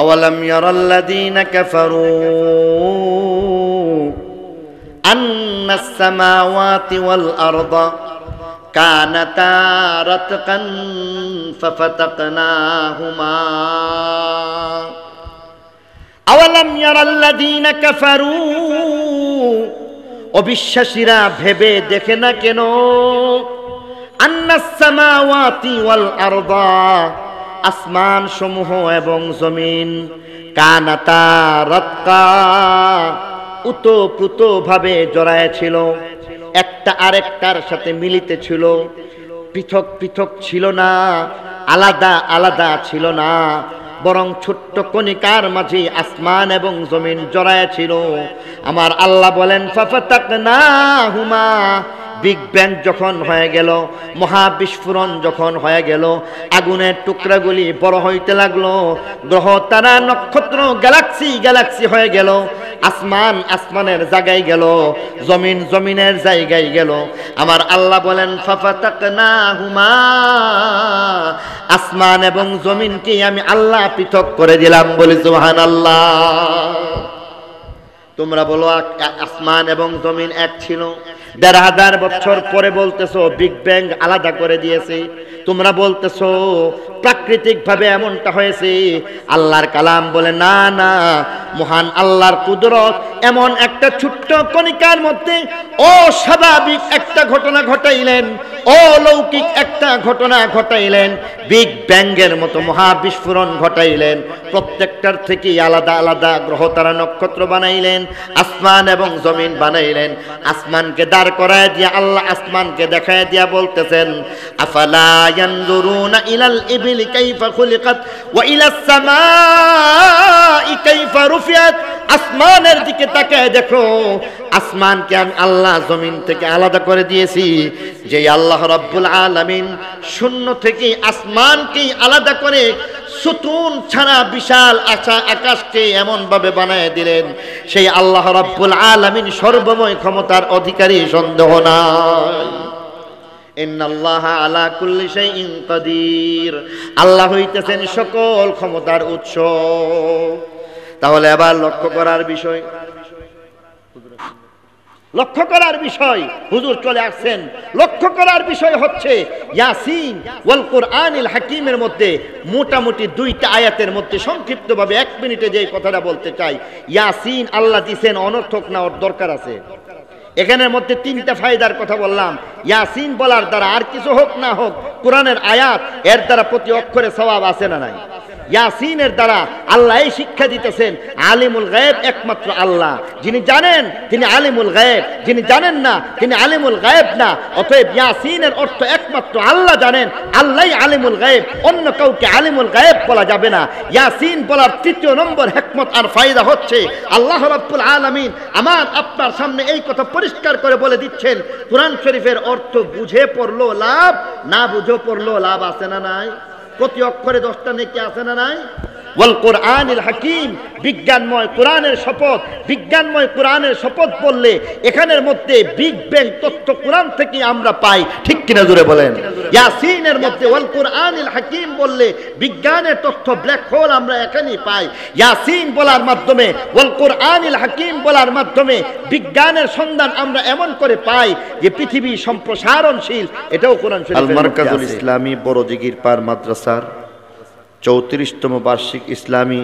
আওয়ালাম ইয়ারাল্লাযীনা কাফারু আন্নাস সামাওয়াতি ওয়াল আরদা কানাতা রাতকান ফাফাতাকনাহুমা আওয়ালাম ইয়ারাল্লাযীনা কাফারু অবিশ্বাসীরা ভেবে দেখে না কেন আন্নাস সামাওয়াতি ওয়াল আরদা আসমান সমূহ এবং জমিন কানাতা রাতকা উতপ্রুত ভাবে জড়ায় ছিল, একটা আরেকটার সাথে মিলিত ছিল, পৃথক পৃথক ছিল না, আলাদা আলাদা ছিল না, বরং ছোট্ট কণিকার মাঝে আসমান এবং জমিন জড়ায় ছিল। আমার আল্লাহ বলেন ফাফাতাকনাহুমা, বিগ ব্যাং যখন হয়ে গেল, মহাবিস্ফোরণ যখন হয়ে গেল, আগুনের টুকরাগুলি বড় হইতে লাগলো, গ্রহ তারা নক্ষত্র গ্যালাক্সি গ্যালাক্সি হয়ে গেল, আসমান আসমানের জায়গায় গেল, জমিন জমিনের জায়গায় গেল। আমার আল্লাহ বলেন ফাফাতাকনাহুমা, আসমান এবং জমিনকে আমি আল্লাহ পৃথক করে দিলাম। বলি সুবহানাল্লাহ। তোমরা বলো আসমান এবং জমিন এক ছিল, ১৫০০ বছর পরে বলতেছো বিগ ব্যাং আলাদা করে দিয়েছে। তোমরা বলতেছো প্রাকৃতিক ভাবে এমনটা হয়েছে। আল্লাহর কালাম বলে না না, মহান আল্লাহর কুদরত এমন একটা ছোট্ট কণিকার মধ্যে অস্বাভাবিক একটা ঘটনা ঘটাইলেন, অলৌকিক একটা ঘটনা ঘটাইলেন, বিগ ব্যাংয়ের মতো মহাবিস্ফোরণ ঘটাইলেন। প্রত্যেকটার থেকে আলাদা আলাদা গ্রহ তারা নক্ষত্র বানাইলেন, আসমান এবং জমিন বানাইলেন। আসমানকে দাঁড় করায় দিয়া আল্লাহ আসমানকে দেখায় দিয়া বলতেছেন আফালা ইয়ানজুরুনা ইলাল ইবিলি কাইফা খুলিকাত ওয়া ইলাস সামাই কাইফা রুফিয়াত। আসমানের দিকে তাকায় দেখো, আসমানকে আমি আল্লাহ জমিন থেকে আলাদা করে দিয়েছি। যে আল্লাহ রাব্বুল আলামিন শূন্য থেকে আসমানকে আলাদা করে সুতুন ছাড়া বিশাল আকাশকে এমন ভাবে বানায় দিলেন, সেই আল্লাহ রাব্বুল আলামিন সর্বময় ক্ষমতার অধিকারী, সন্দেহ নাই। ইন্নাল্লাহা আলা কুল্লি শাইইন কাদির, আল্লাহ হইতেছেন সকল ক্ষমতার উৎস। তাহলে আবার লক্ষ্য করার বিষয়, লক্ষ্য করার বিষয়, হুজুর চলে আসছেন। লক্ষ্য করার বিষয় হচ্ছে ইয়াসিন ওয়াল কুরআনিল হাকিমের মধ্যে মোটামুটি 2টা আয়াতের মধ্যে সংক্ষিপ্তভাবে 1 মিনিটে যে কথাটা বলতে চাই। ইয়াসিন আল্লাহ দিয়েছেন, অনর্থক না, ওর দরকার আছে। এখানের মধ্যে 3টা ফায়দার কথা বললাম। ইয়াসিন বলার দ্বারা আর কিছু হোক না হোক, কোরআনের আয়াত, এর দ্বারা প্রতি অক্ষরে সওয়াব আছে না নাই? ইয়াসিনের দ্বারা আল্লাহ এই শিক্ষা দিতেছেন আলিমুল গায়েব একমাত্র আল্লাহ, যিনি জানেন তিনি আলিমুল গায়েব, যিনি জানেন না তিনি আলিমুল গায়েব না। অতএব ইয়াসিনের অর্থ একমাত্র আল্লাহ জানেন, আল্লাহই আলিমুল গায়েব, অন্য কাউকে আলিমুল গায়েব বলা যাবে না। ইয়াসিন বলার 3য় নম্বর হিকমত আর ফায়দা হচ্ছে আল্লাহ রাব্বুল আলামিন আমার আপনার সামনে এই কথা পরিষ্কার করে বলে দিচ্ছেন, কোরআন শরীফের অর্থ বুঝে পড়লো লাভ, না বুঝে পড়লো লাভ আছে না নাই? প্রতি অক্ষরে 10টা নেকি আছে না নাই? ওয়াল কুরআনিল হাকিম, বিজ্ঞানময় কোরআনের শপথ। বিজ্ঞানময় কোরআনের শপথ বললে এখানের মধ্যে বিগ ব্যাং তথ্য কোরআন থেকে আমরা পাই, ঠিক কিনা জোরে বলেন? ইয়াসিনের মধ্যে ওয়াল কুরআনিল হাকিম বললে বিজ্ঞানের তথ্য ব্ল্যাক হোল আমরা এখানেই পাই। ইয়াসিন বলার মাধ্যমে, ওয়াল কুরআনিল হাকিম বলার মাধ্যমে বিজ্ঞানের সন্ধান আমরা এমন করে পাই যে পৃথিবী সম্প্রসারণশীল। এটাও কোরআন শরীফের মধ্যে আছে। আল মারকাজুল ইসলামী বড়দিঘির পার মাদ্রাসার 34তম বার্ষিক ইসলামী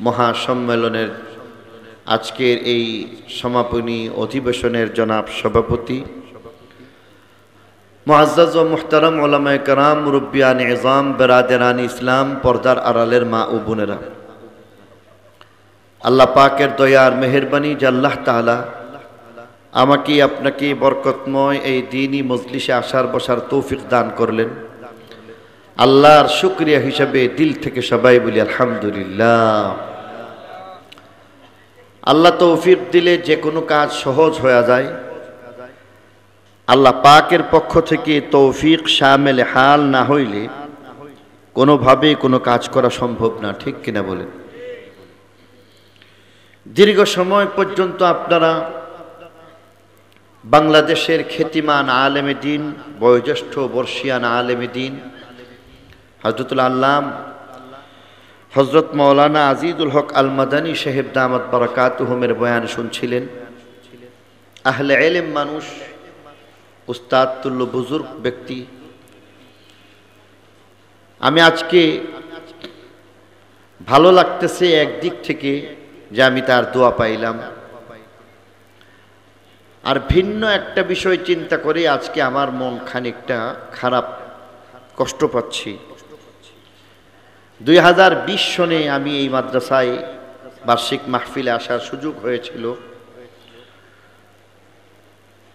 মহাসম্মেলনের আজকের এই সমাপনী অধিবেশনের জনাব সভাপতি মুআজ্জাজ ও মুহতারাম উলামায়ে কেরাম, মুরব্বিয়ান ইজাম, বেরাদারান ইসলাম, পর্দার আড়ালের মা ও বোনেরা, আল্লাহ পাকের দয়ার মেহেরবানি যে আল্লাহ তাআলা আমাকে আপনাকে বরকতময় এই দ্বীনি মজলিসে আসার বসার তৌফিক দান করলেন, আল্লাহর শুকরিয়া হিসাবে দিল থেকে সবাই বলি আলহামদুলিল্লাহ। আল্লাহ তৌফিক দিলে যে কোনো কাজ সহজ হয়ে যায়। আল্লাহ পাকের পক্ষ থেকে তৌফিক শামিল হাল না হইলে কোনোভাবে কোনো কাজ করা সম্ভব না, ঠিক কিনা বলেন? দীর্ঘ সময় পর্যন্ত আপনারা বাংলাদেশের খ্যাতিমান আলেমে দ্বীন, বয়োজ্যেষ্ঠ বর্ষিয়ান আলেমে দ্বীন হযরতুল আল্লাম হযরত মাওলানা আজিজুল হক আল মাদানী সাহেব দামাত বারাকাতুহুমের বয়ান শুনছিলেন। আহলে ইলম মানুষ, উস্তাদ তুল্য বুজুর্গ ব্যক্তি। আমি আজকে ভালো লাগতেছে একদিক থেকে যে আমি তার দোয়া পাইলাম, আর ভিন্ন একটা বিষয় চিন্তা করে আজকে আমার মন খানিকটা খারাপ, কষ্ট পাচ্ছি। 2020 সনে আমি এই মাদ্রাসায় বার্ষিক মাহফিলে আসার সুযোগ হয়েছিল।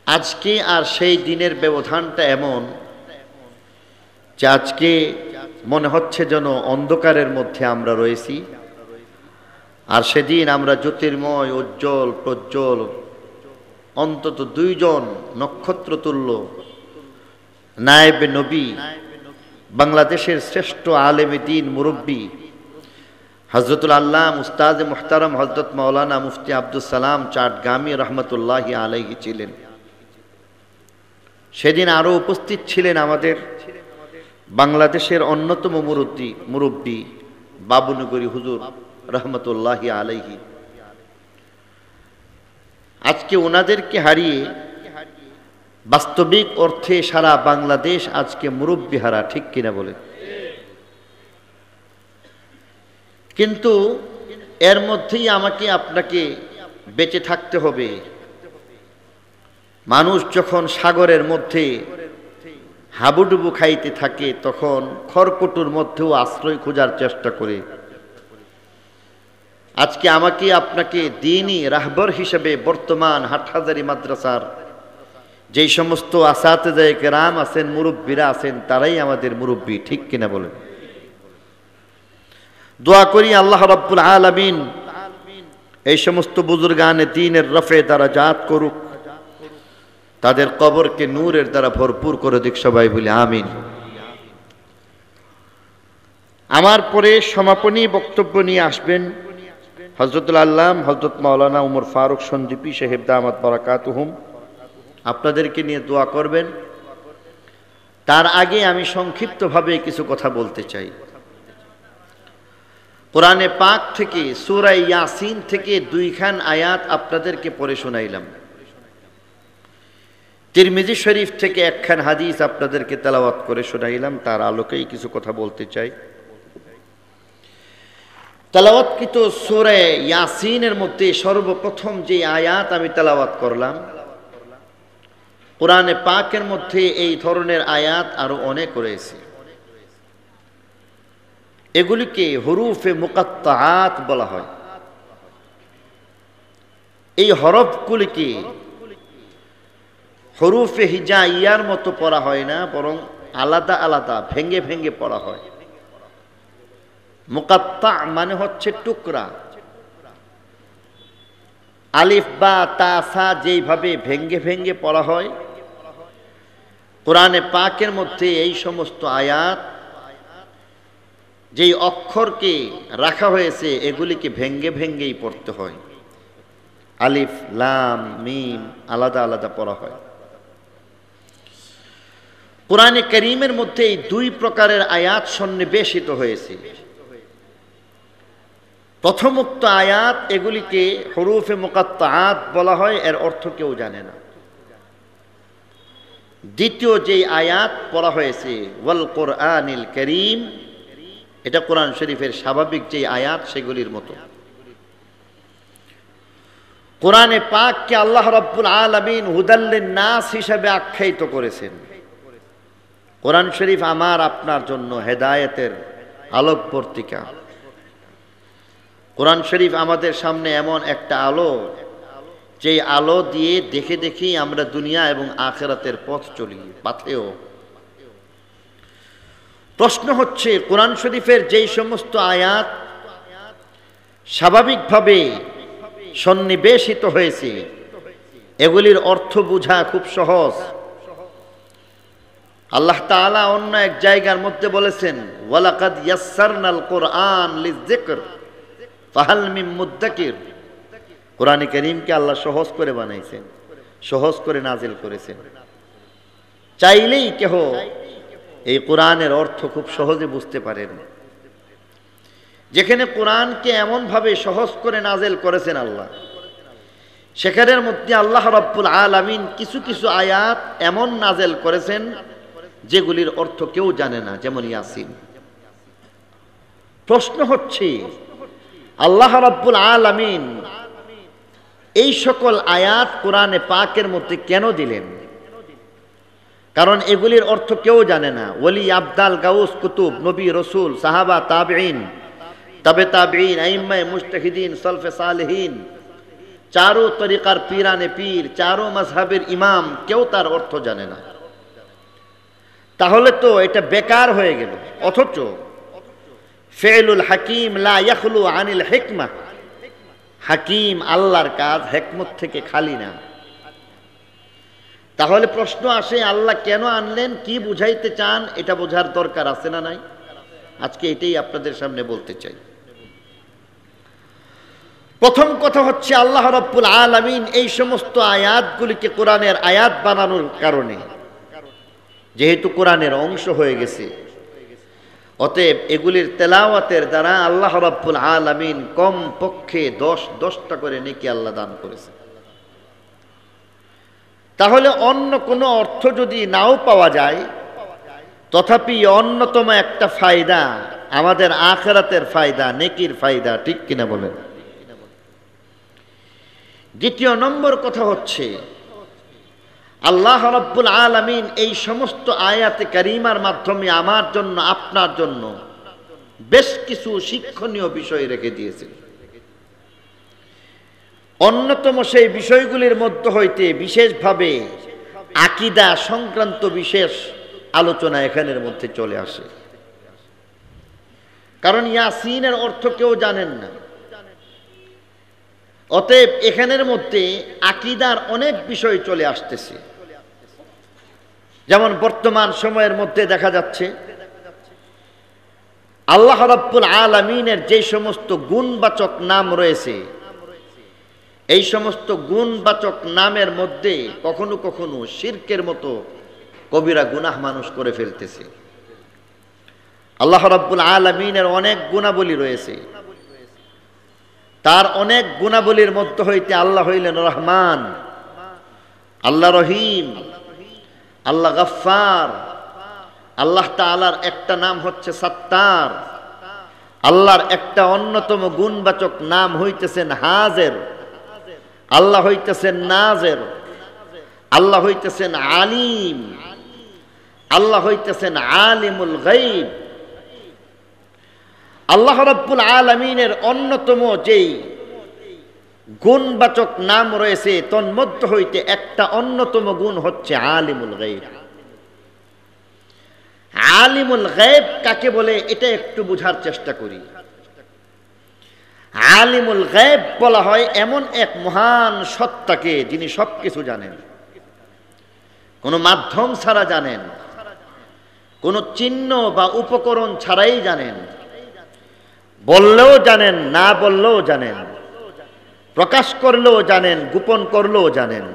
আজকে আর সেই দিনের ব্যবধানটা এমন যে আজকে মনে হচ্ছে যেন অন্ধকারের মধ্যে আমরা রয়েছি, আর সেদিন আমরা জ্যোতির্ময় উজ্জ্বল প্রজ্জ্বল অন্তত 2 জন নক্ষত্র তুল্য নায়েবে নবী, বাংলাদেশের শ্রেষ্ঠ আলেমে দ্বীন মুরব্বী হযরতুল আল্লাহ উস্তাদ মুহতারাম হযরত মাওলানা মুফতি আব্দুল সালাম চাটগামী রহমতুল্লাহি আলাইহি ছিলেন। সেদিন আরো উপস্থিত ছিলেন আমাদের বাংলাদেশের অন্যতম মুরব্বী বাবুনগরী হুজুর রহমতুল্লাহি আলাইহি। আজকে ওনাদেরকে হারিয়ে বাস্তবিক অর্থে সারা বাংলাদেশ আজকে মুরব্বী হারা, ঠিক কিনা বলে? কিন্তু এর মধ্যেই আমাকে আপনাকে বেঁচে থাকতে হবে। মানুষ যখন সাগরের মধ্যে হাবুডুবু খাইতে থাকে তখন খড়কুটোর মধ্যেও আশ্রয় খোঁজার চেষ্টা করে। আজকে আমাকে আপনাকে দ্বীনি রাহবর হিসেবে বর্তমান হাটহাজারী মাদ্রাসার যেই সমস্ত আসাতেজায়ে কেরাম আছেন, মুরব্বীরা আছেন, তারাই আমাদের মুরব্বী, ঠিক কিনা বলেন? দোয়া করি আল্লাহ রাব্বুল আলামিন এই সমস্ত বুজুর্গানে দ্বীনের রফে দারাজাত করুক, তাদের কবরকে নূরের দ্বারা ভরপুর করে দিক, সবাই বলি আমিন। আমার পরে সমাপনী বক্তব্য নিয়ে আসবেন হযরতুল আল্লাহ হযরত মাওলানা উমর ফারুক সন্দীপী সাহেব দামাত বারাকাতুহুম, আপনাদেরকে নিয়ে দোয়া করবেন। তার আগে আমি সংক্ষিপ্তভাবে কিছু কথা বলতে চাই। কোরআনে পাক থেকে সূরা ইয়াসিন থেকে 2খান আয়াত আপনাদেরকে পড়ে শোনাইলাম। তিরমিজি শরীফ থেকে 1খান হাদিস আপনাদেরকে তেলাওয়াত করে শোনাইলাম। তার আলোকেই কিছু কথা বলতে চাই। তেলাওয়াতকৃত সূরা ইয়াসিনের মধ্যে সর্বপ্রথম যে আয়াত আমি তেলাওয়াত করলাম, কোরআনে পাকের মধ্যে এই ধরনের আয়াত আরো অনেক রয়েছে। এগুলিকে হুরুফে মুকাত্তাআত বলা হয়। এই হরফগুলিকে হুরুফে হিজাইয়ার মতো পড়া হয় না, বরং আলাদা আলাদা ভেঙ্গে ভেঙ্গে পড়া হয়। মুকাত্তা মানে হচ্ছে টুকরা। আলিফ বা তা সা যেইভাবে ভেঙ্গে ভেঙ্গে পড়া হয়, কোরআনে পাকের মধ্যে এই সমস্ত আয়াত যেই অক্ষরকে রাখা হয়েছে এগুলিকে ভেঙ্গে ভেঙ্গেই পড়তে হয়। আলিফ লাম মিম আলাদা আলাদা পড়া হয়। কোরআনে কারীমের মধ্যে এই 2 প্রকারের আয়াত সন্নিবেশিত হয়েছে। প্রথমোক্ত আয়াত, এগুলিকে হুরুফে মুকাত্তাআত বলা হয়, এর অর্থ কেউ জানে না। দ্বিতীয় যেই আয়াত পড়া হয়েছে ওয়াল কোরআনিল কারীম, এটা কোরআন শরীফের স্বাভাবিক যেই আয়াত সেগুলির মতো। কোরআনে পাককে আল্লাহ রাব্বুল আলামিন হুদাল্লিন নাস হিসেবে আখ্যায়িত করেছেন। কোরআন শরীফ আমার আপনার জন্য হেদায়েতের আলোকবর্তিকা। কোরআন শরীফ আমাদের সামনে এমন একটা আলো, যেই আলো দিয়ে দেখে দেখেই আমরা দুনিয়া এবং আখিরাতের পথ চলি, পাথেও। প্রশ্ন হচ্ছে, কোরআন শরীফের যেই সমস্ত আয়াত স্বাভাবিকভাবে সন্নিবেশিত হয়েছে, এগুলির অর্থ বোঝা খুব সহজ। আল্লাহ তাআলা অন্য এক জায়গার মধ্যে বলেছেন, ওয়ালাকাদ ইয়াসসারনাল কোরআন লিযিকর ফাহাল মিন মুদ্দাকির। কোরআন কারীমকে আল্লাহ সহজ করে বানাইছেন, সহজ করে নাজিল করেছেন। চাইলেই কেহ এই কোরআনের অর্থ খুব সহজে বুঝতে পারেন। যেখানে কোরআনকে এমনভাবে সহজ করে নাজেল করেছেন আল্লাহ, সেখানের মধ্যে আল্লাহ রাব্বুল আলামিন কিছু কিছু আয়াত এমন নাজেল করেছেন যেগুলির অর্থ কেউ জানে না, যেমন ইয়াসিন। প্রশ্ন হচ্ছে আল্লাহ রাব্বুল আলামিন এই সকল আয়াত কোরআনে পাকের মধ্যে কেন দিলেন? কারণ এগুলির অর্থ কেউ জানে না। ওলি, আবদাল, গাউস, কুতুব, নবী, রসুল, সাহাবা, তাবেঈন, তবে তাবেঈন, আইম্মায়ে মুজতাহিদিন, সলফে সালেহিন, চারো তরিকার পীরানে পীর, চারো মাযহাবের ইমাম, কেউ তার অর্থ জানে না। তাহলে তো এটা বেকার হয়ে গেল। অথচ ফি'লুল হাকিম লা ইয়াখলু আনিল হিকমা, হাকিম আল্লাহর কাজ হিকমত থেকে খালি না। তাহলে প্রশ্ন আসে, আল্লাহ কেন আনলেন, কি বুঝাইতে চান, এটা বোঝার দরকার আছে না নাই? আজকে এটাই আপনাদের সামনে বলতে চাই। প্রথম কথা হচ্ছে আল্লাহ রাব্বুল আলামিন এই সমস্ত আয়াতগুলিকে কোরআনের আয়াত বানানোর কারণে, যেহেতু কোরআনের অংশ হয়ে গেছে, অতএব এগুলির তেলাওয়াতের দ্বারা আল্লাহ রাব্বুল আলামিন কম পক্ষে 10টা করে নেকি আল্লাহ দান করেছে। তাহলে অন্য কোনো অর্থ যদি নাও পাওয়া যায়, তথাপি অন্যতম একটা ফায়দা আমাদের আখিরাতের ফায়দা, নেকির ফায়দা, ঠিক কিনা বলেন? দ্বিতীয় নম্বর কথা হচ্ছে আল্লাহ রাব্বুল আলামিন এই সমস্ত আয়াতে কারিমার মাধ্যমে আমার জন্য, আপনার জন্য বেশ কিছু শিক্ষণীয় বিষয় রেখে দিয়েছেন। অন্যতম সেই বিষয়গুলির মধ্যে হইতে বিশেষভাবে আকীদা সংক্রান্ত বিশেষ আলোচনা এখানের মধ্যে চলে আসে। কারণ ইয়াসিনের অর্থ কেউ জানেন না, অতএব এখানের মধ্যে আকীদার অনেক বিষয় চলে আসতেছে। যেমন বর্তমান সময়ের মধ্যে দেখা যাচ্ছে আল্লাহ রাব্বুল আলামিনের যে সমস্ত গুণবাচক নাম রয়েছে, এই সমস্ত গুণবাচক নামের মধ্যে কখনো কখনো শিরকের মতো কবিরা গুনাহ মানুষ করে ফেলতেছে। আল্লাহ রাব্বুল আলামিনের অনেক গুণাবলী রয়েছে, তার অনেক গুণাবলীর মধ্য হইতে আল্লাহ হইলেন রহমান, আল্লাহ রহিম, আল্লাহ গফফার। আল্লাহ তাআলার একটা নাম হচ্ছে সাত্তার। আল্লাহর একটা অন্যতম গুণবাচক নাম হইতেছেন হাজের। আল্লাহ হইতেছেন নাজের। আল্লাহ হইতেছেন আলিম। আল্লাহ হইতেছেন আলিমুল গায়ব। আল্লাহ রাব্বুল আলামিনের অন্যতম যেই গুণবাচক নাম রয়েছে, তন্মধ্য হইতে একটা অন্যতম গুণ হচ্ছে আলিমুল গায়ব। আলিমুল গায়ব কাকে বলে এটা একটু বোঝার চেষ্টা করি। আলিমুল গায়ব বলা হয় এমন এক মহান সত্তাকে যিনি সবকিছু জানেন, কোনো মাধ্যম ছাড়া জানেন, কোনো চিহ্ন বা উপকরণ ছাড়াই জানেন, বললেও জানেন, না বললেও জানেন, প্রকাশ করলেও জানেন, গোপন করলেও জানেন,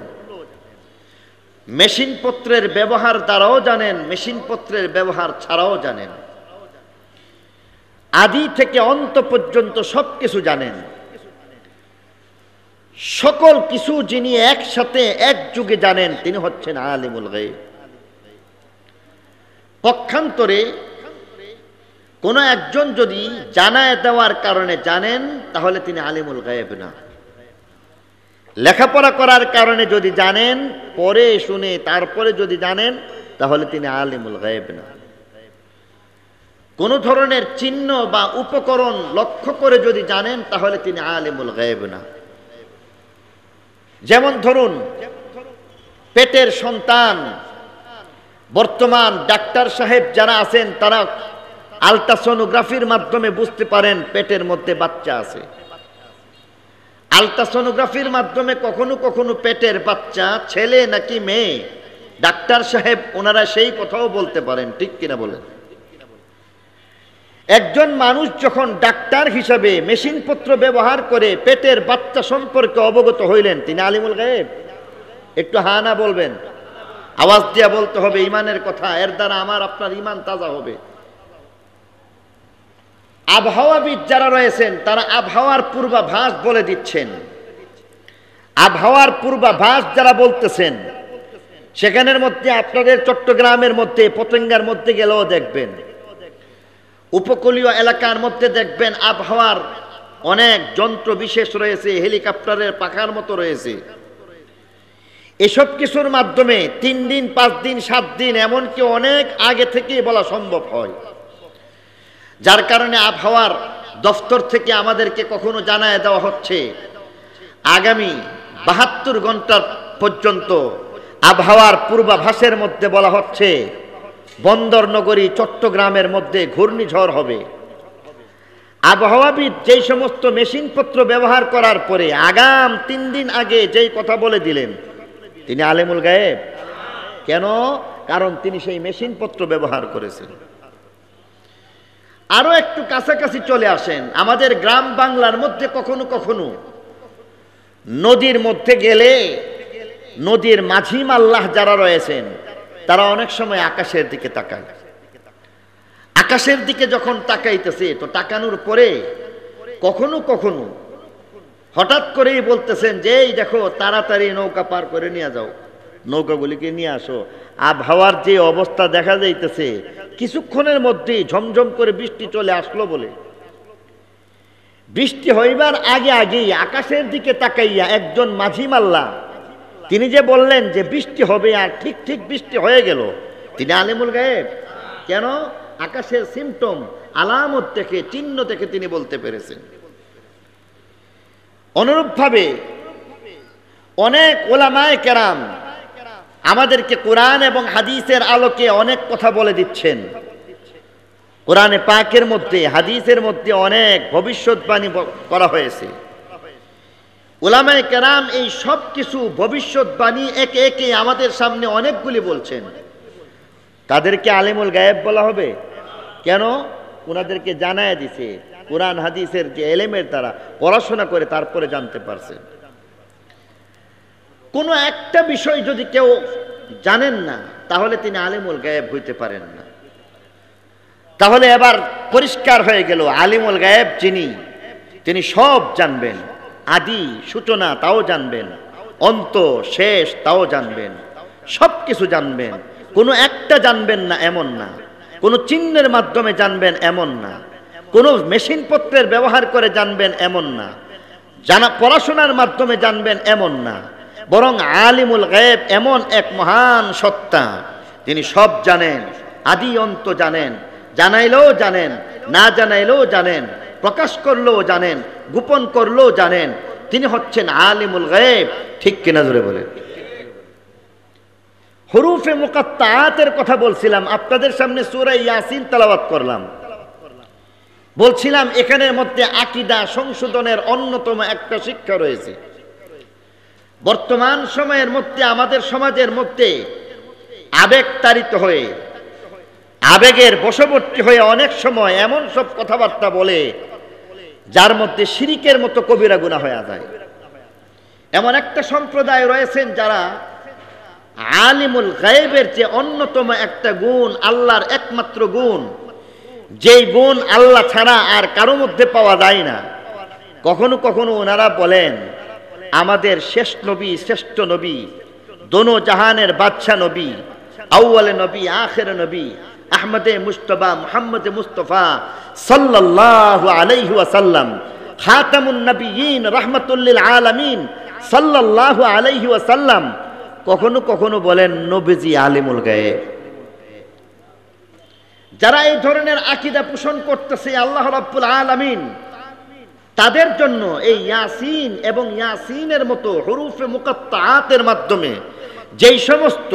মেশিনপত্রের ব্যবহার দ্বারাও জানেন, মেশিনপত্রের ব্যবহার ছাড়াও জানেন, আদি থেকে অন্ত পর্যন্ত সবকিছু জানেন। সকল কিছু যিনি একসাথে একযোগে জানেন, তিনি হচ্ছেন আলিমুল গায়ব। পক্ষান্তরে কোন একজন যদি জানায় দেওয়ার কারণে জানেন, তাহলে তিনি আলিমুল গায়ব না। লেখাপড়া করার কারণে যদি জানেন, পরে শুনে তারপরে যদি জানেন, তাহলে তিনি আলিমুল গায়ব না। কোন ধরনের চিহ্ন বা উপকরণ লক্ষ্য করে যদি জানেন, তাহলে তিনি আলিমুল গায়ব না। যেমন ধরুন পেটের সন্তান, বর্তমান ডাক্তার সাহেব যারা আছেন তারা আলট্রাসোনোগ্রাফির মাধ্যমে বুঝতে পারেন পেটের মধ্যে বাচ্চা আছে। আলট্রাসোনোগ্রাফির মাধ্যমে কখনো কখনো পেটের বাচ্চা ছেলে নাকি মেয়ে ডাক্তার সাহেব ওনারা সেই কথাও বলতে পারেন, ঠিক কিনা বলেন? একজন মানুষ যখন ডাক্তার হিসাবে মেশিনপত্র ব্যবহার করে পেটের বাচ্চা সম্পর্কে অবগত হইলেন, তিনি আলিমুল গায়ব? একটু হা না বলবেন, আওয়াজ দিয়া বলতে হবে, ইমানের কথা, এর দ্বারা আমার আপনার ইমান তাজা হবে। আবহাওয়াবিদ যারা রয়েছেন তারা আবহাওয়ার পূর্বাভাস বলে দিচ্ছেন। আবহাওয়ার পূর্বাভাস যারা বলতেছেন, সেখানের মধ্যে আপনাদের চট্টগ্রামের মধ্যে পতেঙ্গার মধ্যে গেলেও দেখবেন, উপকূলীয় এলাকার মধ্যে দেখবেন আবহাওয়ার অনেক যন্ত্র বিশেষ রয়েছে, হেলিকপ্টারের পাখার মতো রয়েছে। এসব কিছুর মাধ্যমে 3 দিন 5 দিন 7 দিন এমনকি অনেক আগে থেকেই বলা সম্ভব হয়, যার কারণে আবহাওয়ার দফতর থেকে আমাদেরকে কখনো জানায় দেওয়া হচ্ছে আগামী 72 ঘন্টা পর্যন্ত আবহাওয়ার পূর্বাভাসের মধ্যে বলা হচ্ছে বন্দর নগরী চট্টগ্রামের মধ্যে ঘূর্ণিঝড় হবে। আবহাওয়াবিদ যেই সমস্ত মেশিনপত্র ব্যবহার করার পরে আগাম 3 দিন আগে যেই কথা বলে দিলেন, তিনি আলেমুল গায়েব। কেন? কারণ তিনি সেই মেশিনপত্র ব্যবহার করেছেন। আরো একটু কাছাকাছি চলে আসেন, আমাদের গ্রাম বাংলার মধ্যে কখনো কখনো নদীর মধ্যে গেলে নদীর মাঝি মাল্লাহ যারা রয়েছেন তারা অনেক সময় আকাশের দিকে তাকায়। আকাশের দিকে যখন তাকাইতেছে তো তাকানোর পরে কখনো কখনো হঠাৎ করেই বলতেছেন যে এই দেখো তাড়াতাড়ি নৌকা পার করে নিয়ে যাও, নৌকাগুলিকে নিয়ে আসো। আবহাওয়ার যে অবস্থা দেখা যাইতেছে কিছুক্ষণের মধ্যেই ঝমঝম করে বৃষ্টি চলে আসলো বলে, বৃষ্টি হইবার আগে আগেই আকাশের দিকে তাকাইয়া একজন মাঝি মাল্লা তিনি যে বললেন যে বৃষ্টি হবে, আর ঠিক ঠিক বৃষ্টি হয়ে গেল, তিনি আলেমুল গায়েব। কেন? আকাশের সিমটম আলামত থেকে চিহ্ন থেকে তিনি বলতে পেরেছেন। অনুরূপভাবে অনেক ওলামায়ে কেরাম আমাদেরকে কোরআন এবং হাদিসের আলোকে অনেক কথা বলে দিচ্ছেন। কোরআনে পাকের মধ্যে হাদিসের মধ্যে অনেক ভবিষ্যৎবাণী করা হয়েছে। উলামায়ে কেরাম এই সব কিছু ভবিষ্যৎবাণী একে একে আমাদের সামনে অনেকগুলি বলছেন। তাদেরকে আলেমুল গায়েব বলা হবে কেন? ওনাদেরকে জানায় দিছে কোরআন হাদিসের যে এলেমের দ্বারা পড়াশোনা করে তারপরে জানতে পারছেন। কোনো একটা বিষয় যদি কেউ জানেন না তাহলে তিনি আলেমুল গায়েব হইতে পারেন না। তাহলে এবার পরিষ্কার হয়ে গেল আলিমুল গায়েব যিনি, তিনি সব জানবেন, আদি সূচনা তাও জানবেন, অন্ত শেষ তাও জানবেন, সব কিছু জানবেন। কোনো একটা জানবেন না এমন না, কোনো চিহ্নের মাধ্যমে জানবেন এমন না, কোনো মেশিনপত্রের ব্যবহার করে জানবেন এমন না, জানা পড়াশোনার মাধ্যমে জানবেন এমন না, বরং আলিমুল গায়েব এমন এক মহান সত্তা, তিনি সব জানেন, আদি অন্ত জানেন, জানাইলেও জানেন, না জানাইলেও জানেন, প্রকাশ করলেও জানেন, গোপন করলেও জানেন। তিনি হচ্ছেন আলিমুল গায়েব। ঠিক কিনা জোরে বলেন? হুরুফে মুকাত্তাআতের কথা বলছিলাম, আপনাদের সামনে সূরা ইয়াসিন তেলাওয়াত করলাম। বলছিলাম এখানের মধ্যে আকীদা সংশোধনের অন্যতম একটা শিক্ষা রয়েছে। বর্তমান সময়ের মধ্যে আমাদের সমাজের মধ্যে আবেগ তাড়িত হয়ে, আবেগের বশবর্তী হয়ে অনেক সময় এমন সব কথাবার্তা বলে যার মধ্যে শিরিকের মতো কবিরা গুনাহ হয়ে যায়। এমন একটা সম্প্রদায় রয়েছেন যারা আলিমুল গায়েবের যে অন্যতম একটা গুণ, আল্লাহর একমাত্র গুণ, যেই গুণ আল্লাহ ছাড়া আর কারো মধ্যে পাওয়া যায় না, কখনো কখনো ওনারা বলেন আমাদের শেষ নবী, শ্রেষ্ঠ নবী, দোনো জাহানের বাদশা নবী, আউয়ালে নবী, আখিরে নবী, আহমদে মুস্তফা, মুহাম্মদে মুস্তফা সাল্লাল্লাহু আলাইহি ওয়াসাল্লাম, খাতামুন নবিয়্যিন, রাহমাতুল লিল আলামিন সাল্লাল্লাহু আলাইহি ওয়াসাল্লাম, কখনো কখনো বলেন নবীজি আলিমুল গায়েব। যারা এই ধরনের আকীদা পোষণ করতেছে আল্লাহ রাব্বুল আলামিন তাদের জন্য এই ইয়াসিন এবং ইয়াসিনের মতো হুরুফে মুকাত্তাআতের মাধ্যমে যেই সমস্ত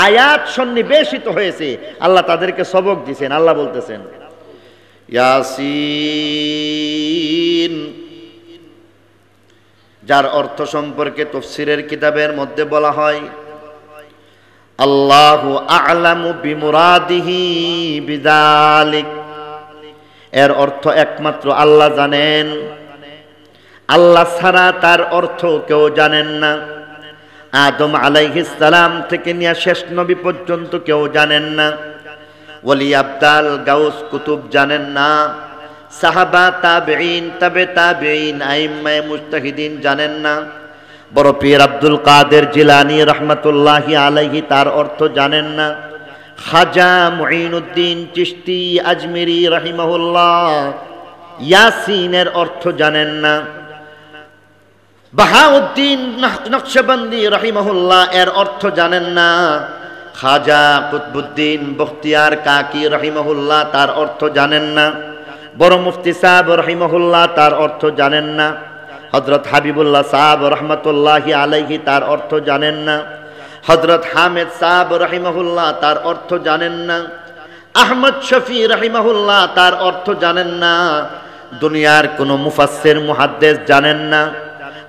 আয়াত সন্নিবেশিত হয়েছে আল্লাহ তাদেরকে সবক দিয়েছেন। আল্লাহ বলতেছেন ইয়াসিন, যার অর্থ সম্পর্কে তাফসীরের কিতাবের মধ্যে বলা হয় আল্লাহু আ'লামু বিমুরাদিহি বিযালিক, এর অর্থ একমাত্র আল্লাহ জানেন, আল্লাহ ছাড়া তার অর্থ কেউ জানেন না। আদম আলাইহিস সালাম থেকে নিয়ে শেষ নবী পর্যন্ত কেউ জানেন না, ওলি আবদাল গাউস কুতুব জানেন না, সাহাবা, তাবেঈন, তাবে তাবেঈন, আইম্মায়ে মুজতাহিদিন জানেন না? বড় পীর আব্দুল কাদের জিলানী রহমাতুল্লাহি আলাইহি তার অর্থ জানেন না? খাজা মুঈনুদ্দিন চিশতি আজমিরি রাহিমাহুল্লাহ ইয়াসিনের অর্থ জানেন না? বাহাউদ্দিন নকশবন্দি রাহিমাহুল্লাহ এর অর্থ জানেন না? খাজা কুতবুদ্দিন বখতিয়ার কাকি রাহিমাহুল্লাহ তার অর্থ জানেন না? বড় মুফতি সাহেব রাহিমাহুল্লাহ তার অর্থ জানেন না? হযরত হাবিবুল্লাহ সাহেব রহমতুল্লাহি আলাইহি তার অর্থ জানেন না? হযরত হামিদ সাহেব রাহিমাহুল্লাহ তার অর্থ জানেন না? আহমদ শফি রাহিমাহুল্লাহ তার অর্থ জানেন না? দুনিয়ার কোনো মুফাসসির মুহাদ্দিস জানেন না?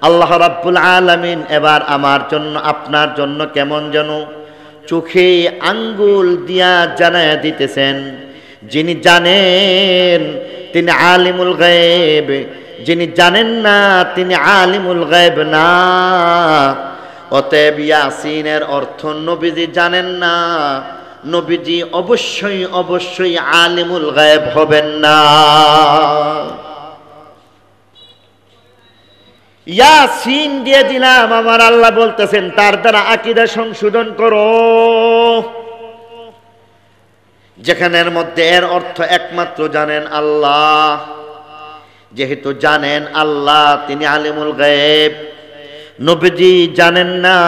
আল্লাহ রাব্বুল আলামিন এবার আমার জন্য আপনার জন্য কেমন যেন চোখে আঙ্গুল দিয়া জানায়া দিতেছেন, যিনি জানেন তিনি আলিমুল গায়ব, যিনি জানেন না তিনি আলিমুল গায়ব না। অতএব ইয়াসিনের অর্থ নবীজি জানেন না, নবীজি অবশ্যই অবশ্যই আলিমুল গায়ব হবেন না। ইয়াসিন দিয়ে দিলাম, আমার আল্লাহ বলতেছেন তার দ্বারা আকীদা সংশোধন করো, যেখানের মধ্যে এর অর্থ একমাত্র জানেন আল্লাহ। যেহেতু জানেন আল্লাহ তিনি আলিমুল গায়ব, নবীজি জানেন না,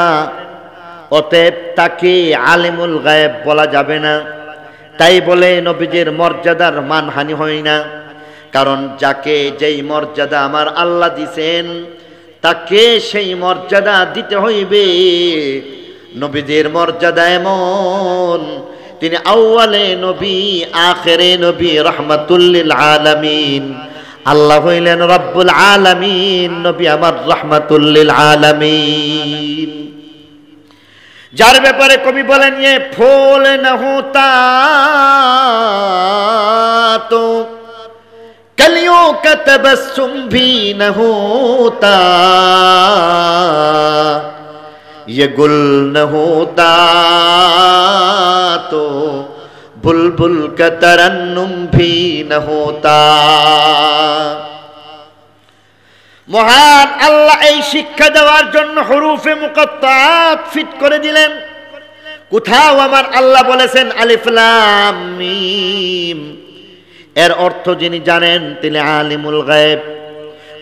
অতএব তাকে আলিমুল গায়ব বলা যাবে না। তাই বলে নবীজির মর্যাদার মানহানি হয় না, কারণ যাকে যেই মর্যাদা আমার আল্লাহ দিছেন তাকে সেই মর্যাদা দিতে হইবে। নবীজির মর্যাদা এমন, তিনি আউয়ালে নবী আখিরে নবী রাহমাতুল লিল আলামিন। আল্লাহ হইলেন রব্বুল আলামিন, নবী আমার রাহমাতুল লিল আলামিন। যার ব্যাপারে কবি বলেন ये फूल न होता तो कलियों का तबस्सुम भी न होता, ये गुल न होता तो बुलबुल का तरन्नुम भी न होता। মহান আল্লাহ এই শিক্ষা দেওয়ার জন্য হুরুফে মুকাত্তাআত ফিট করে দিলেন। কোথাও আমার আল্লাহ বলেছেন আলিফ লাম মিম, এর অর্থ যিনি জানেন তিনি আলিমুল গায়ব।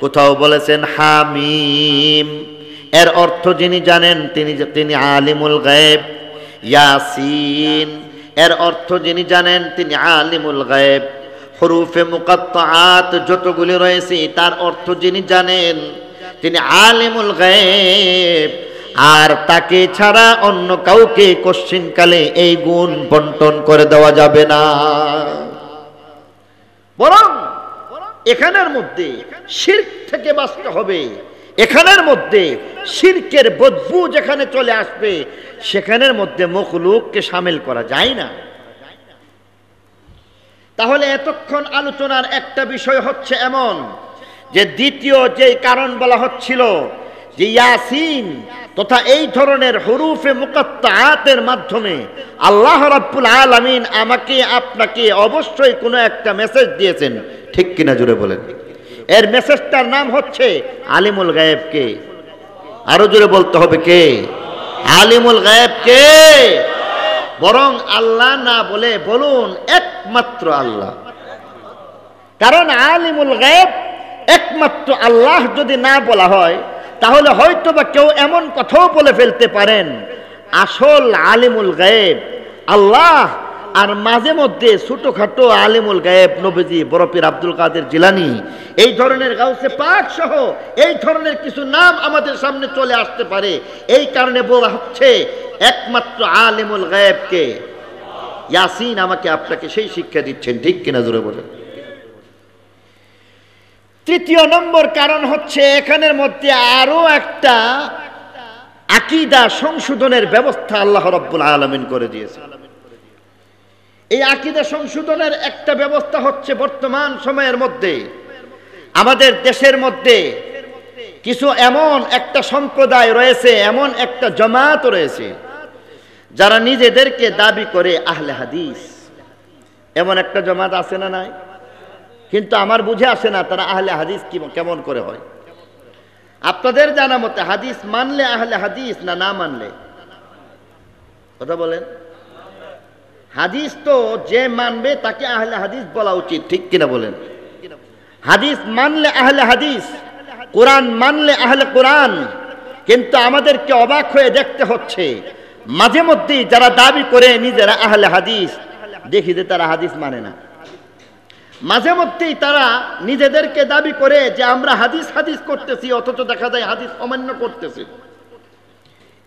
কোথাও বলেছেন হামিম, এর অর্থ যিনি জানেন তিনি আলিমুল গায়ব। ইয়াসিন, এর অর্থ যিনি জানেন তিনি আলিমুল গায়ব। হুরুফে মুকাত্তাআত যতগুলি রয়েছে তার অর্থ যিনি জানেন তিনি আলিমুল গায়ব, আর তাকে ছাড়া অন্য কাউকে কোশ্চিনকালে এই গুণ বন্টন করে দেওয়া যাবে না। বরং এখানের মধ্যে শিরক থেকে বাঁচতে হবে। এখানের মধ্যে শিরকের বদবু যেখানে চলে আসবে সেখানের মধ্যে মখলুককে শামিল করা যায় না। তাহলে এতক্ষণ আলোচনার একটা বিষয় হচ্ছে এমন যে দ্বিতীয় যে কারণ বলা হচ্ছিল যে ইয়াসিন তথা এই ধরনের হুরুফে মুকাত্তাআতের মাধ্যমে আল্লাহ রাব্বুল আলামিন আমাকে আপনাকে অবশ্যই কোনো একটা মেসেজ দিয়েছেন, ঠিক কিনা জোরে বলেন। এর মেসেজটার নাম হচ্ছে আলিমুল গায়ব। কে? আরো জোরে বলতে হবে, কে? আলিমুল গায়ব কে? বরং আল্লাহ না বলে বলুন একমাত্র আল্লাহ। কারণ আলিমুল গায়ব একমাত্র আল্লাহ যদি না বলা হয় তাহলে হয়তো বা কেউ এমন কথাও বলে ফেলতে পারেন আসল আলিমুল গায়ব আল্লাহ, আর মাঝে মধ্যে ছোটখাটো আলিমুল গায়ব নবীজি, বড় পীর আব্দুল কাদের জিলানী, এই ধরনের গাউসে পাক সহ এই ধরনের কিছু নাম আমাদের সামনে চলে আসতে পারে। এই কারণে বলা হচ্ছে একমাত্র আলিমুল গায়বকে। ইয়াসিন আমাকে আপনাকে সেই শিক্ষা দিচ্ছেন, ঠিক কিনা জোরে বলেন। তৃতীয় নম্বর কারণ হচ্ছে এখানের মধ্যে আরো একটা আকীদা সংশোধনের ব্যবস্থা আল্লাহ রাব্বুল আলামিন করে দিয়েছে। এই আকীদা সংশোধনের একটা ব্যবস্থা হচ্ছে বর্তমান সময়ের মধ্যে আমাদের দেশের মধ্যে কিছু এমন একটা সম্প্রদায় রয়েছে, এমন একটা জামাত রয়েছে যারা নিজেদেরকে দাবি করে আহলে হাদিস। এমন একটা জামাত আছে না নাই? কিন্তু আমার বুঝে আসে না তারা আহলে হাদিস কেমন করে হয়। আপনাদের জানা মতে হাদিস মানলে আহলে হাদিস না না মানলে? কথা বলেন। হাদিস তো যে মানবে তাকে আহলে হাদিস বলা উচিত, ঠিক কিনা বলেন? হাদিস মানলে আহলে হাদিস, কোরআন মানলে আহলে কোরআন। কিন্তু আমাদেরকে অবাক হয়ে দেখতে হচ্ছে মাঝে মধ্যেই যারা দাবি করে নিজেরা আহলে হাদিস, দেখি যে তারা হাদিস মানে না। মাঝে মধ্যেই তারা নিজেদেরকে দাবি করে যে আমরা হাদিস হাদিস করতেছি, অথচ দেখা যায় হাদিস অমান্য করতেছি।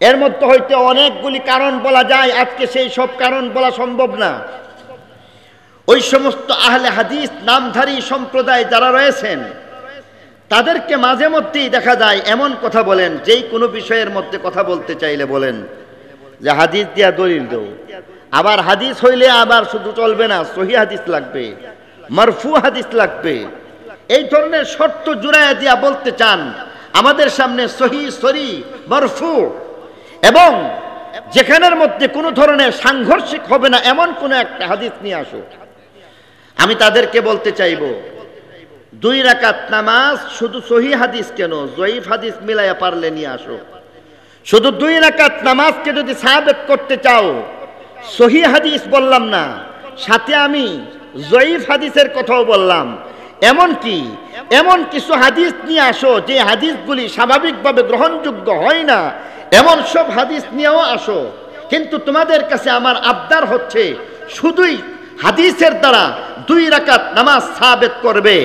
এর মধ্যে হইতে অনেকগুলি কারণ বলা যায়, আজকে সেই সব কারণ বলা সম্ভব না। ওই সমস্ত আহলে হাদিস নামধারী সম্প্রদায় যারা রয়েছেন তাদেরকে মাঝে মধ্যেই দেখা যায় এমন কথা বলেন, যেই কোনো বিষয়ের মধ্যে কথা বলতে চাইলে বলেন যে হাদিস দিয়া দলিল দাও। আবার হাদিস হইলে আবার শুধু চলবে না, সহিহ হাদিস লাগবে, মারফু হাদিস লাগবে। এই ধরনের শর্ত জুড়াইয়া দিয়া বলতে চান আমাদের সামনে সহিহ, সরি, মারফু, এবং যেখানের মধ্যে কোনো ধরনের সাংঘর্ষিক হবে না এমন কোন একটা হাদিস নিয়ে আসো। আমি তাদেরকে বলতে চাইব, 2 রাকাত নামাজ শুধু সহিহ হাদিস কেন, জয়ীফ হাদিস মিলাইয়া পারলে নিয়ে আসো। শুধু 2 রাকাত নামাজকে যদি সাবিত করতে চাও, সহিহ হাদিস বললাম না, সাথে আমি জয়ীফ হাদিসের কথাও বললাম। এমন কিছু হাদিস নিয়ে আসো যে হাদিসগুলি স্বাভাবিকভাবে গ্রহণযোগ্য হয় না, এমন সব হাদিস নিয়েও আসো। কিন্তু তোমাদের কাছে আমার আবদার হচ্ছে শুধুই হাদিসের দ্বারা 2 রাকাত নামাজ সাবিত করবে।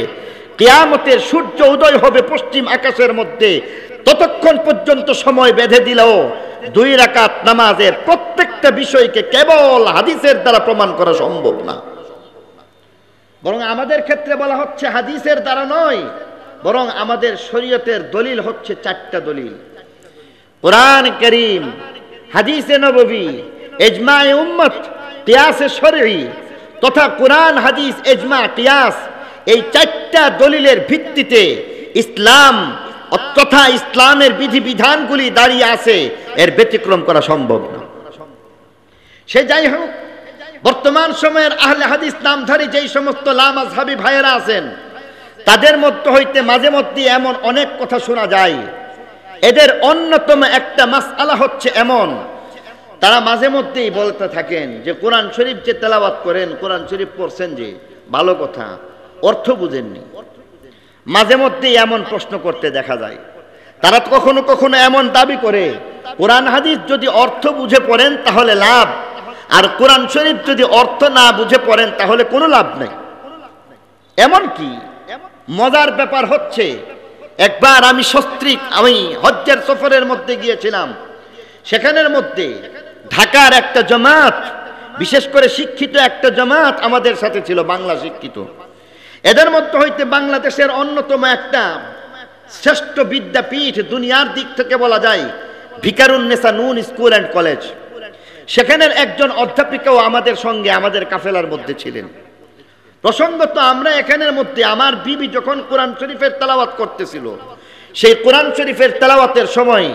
কিয়ামতের সূর্য উদয় হবে পশ্চিম আকাশের মধ্যে, ততক্ষণ পর্যন্ত সময় বেঁধে দিলেও 2 রাকাত নামাজের প্রত্যেকটা বিষয়কে কেবল হাদিসের দ্বারা প্রমাণ করা সম্ভব না। বরং আমাদের ক্ষেত্রে বলা হচ্ছে হাদিসের দ্বারা নয়, বরং আমাদের শরীয়তের দলিল হচ্ছে 4টা দলিল: কুরআন কারীম, হাদিসে নববী, ইজমায়ে উম্মত, কিয়াসে শরঈ তথা কুরআন, হাদিস, ইজমা, কিয়াস, এই 4টা দলিলের ভিত্তিতে ইসলাম তথা ইসলামের বিধিবিধানগুলি দাঁড়িয়ে আছে, এর ব্যতিক্রম করা সম্ভব না। সে যাই হোক, বর্তমান সময়ের আহলে হাদিস নামধারী যেই সমস্ত লামাযহাবী ভাইয়েরা আছেন তাদের মধ্য হইতে মাঝে মধ্যে এমন অনেক কথা শোনা যায়। এদের অন্যতম একটা মাসআলা হচ্ছে এমন, তারা মাঝে মধ্যেই বলতে থাকেন যে কোরআন শরীফ যে তেলাওয়াত করেন, কোরআন শরীফ পড়ছেন যে ভালো কথা, অর্থ বুঝেননি। মাঝে মধ্যেই এমন প্রশ্ন করতে দেখা যায়। তারা কখনো কখনো এমন দাবি করে কোরআন হাদিস যদি অর্থ বুঝে পড়েন তাহলে লাভ, আর কোরআন শরীফ যদি অর্থ না বুঝে পড়েন তাহলে কোনো লাভ নেই। এমন কি মজার ব্যাপার হচ্ছে, একবার আমি হজ্জের সফরের মধ্যে গিয়েছিলাম। সেখানের মধ্যে ঢাকার একটা জামাত, বিশেষ করে শিক্ষিত একটা জামাত আমাদের সাথে ছিল, বাংলা শিক্ষিত। এদের মধ্যে হইতে বাংলাদেশের অন্যতম একটা শ্রেষ্ঠ বিদ্যাপীঠ, দুনিয়ার দিক থেকে বলা যায় ভিকারুন্নেসা নুন স্কুল অ্যান্ড কলেজ, সেখানের একজন অধ্যাপিকাও আমাদের সঙ্গে আমাদের কাফেলার মধ্যে ছিলেন। প্রসঙ্গত আমরা এখানের মধ্যে আমার বিবি যখন কোরআন শরীফের তেলাওয়াত করতেছিল, সেই কোরআন শরীফের তেলাওয়াতের সময়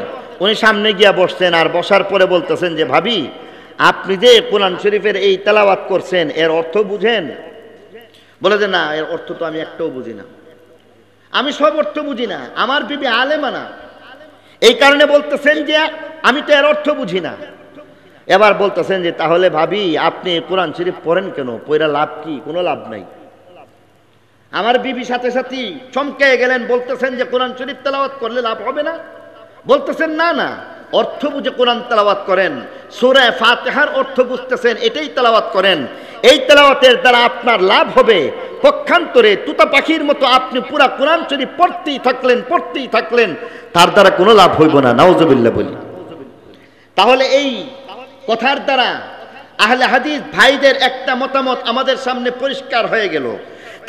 উনি সামনে গিয়া বসছেন, আর বসার পরে বলতেছেন যে ভাবি, আপনি যে কোরআন শরীফের এই তেলাওয়াত করছেন এর অর্থ বুঝেন? বলে যে না, এর অর্থ তো আমি একটাও বুঝি না, আমি সব অর্থ বুঝি না। আমার বিবি আলেমা না, এই কারণে বলতেছেন যে আমি তো এর অর্থ বুঝি না। এবার বলতেছেন যে তাহলে ভাবি আপনি কোরআন শরীফ পড়েন কেন, পড়া লাভ কি? কোনো লাভ নাই। আমার বিবি সাথে সাথে চমকে গেলেন, বলতেছেন যে কোরআন শরীফ তেলাওয়াত করলে লাভ হবে না? বলতেছেন না না, অর্থ বুঝে কোরআন তেলাওয়াত করেন, সূরা ফাতিহার অর্থ বুঝতেছেন, এটাই তেলাওয়াত করেন। এই তেলাওয়াতের দ্বারা আপনার লাভ হবে। পক্ষান্তরে তুতা পাখির মতো আপনি পুরা কোরআন শরীফ পড়তেই থাকলেন, তার দ্বারা কোনো লাভ হইব না। নাউজুবিল্লাহ বলি। তাহলে এই কথার দ্বারা আহলে হাদিস ভাইদের একটা মতামত আমাদের সামনে পরিষ্কার হয়ে গেল।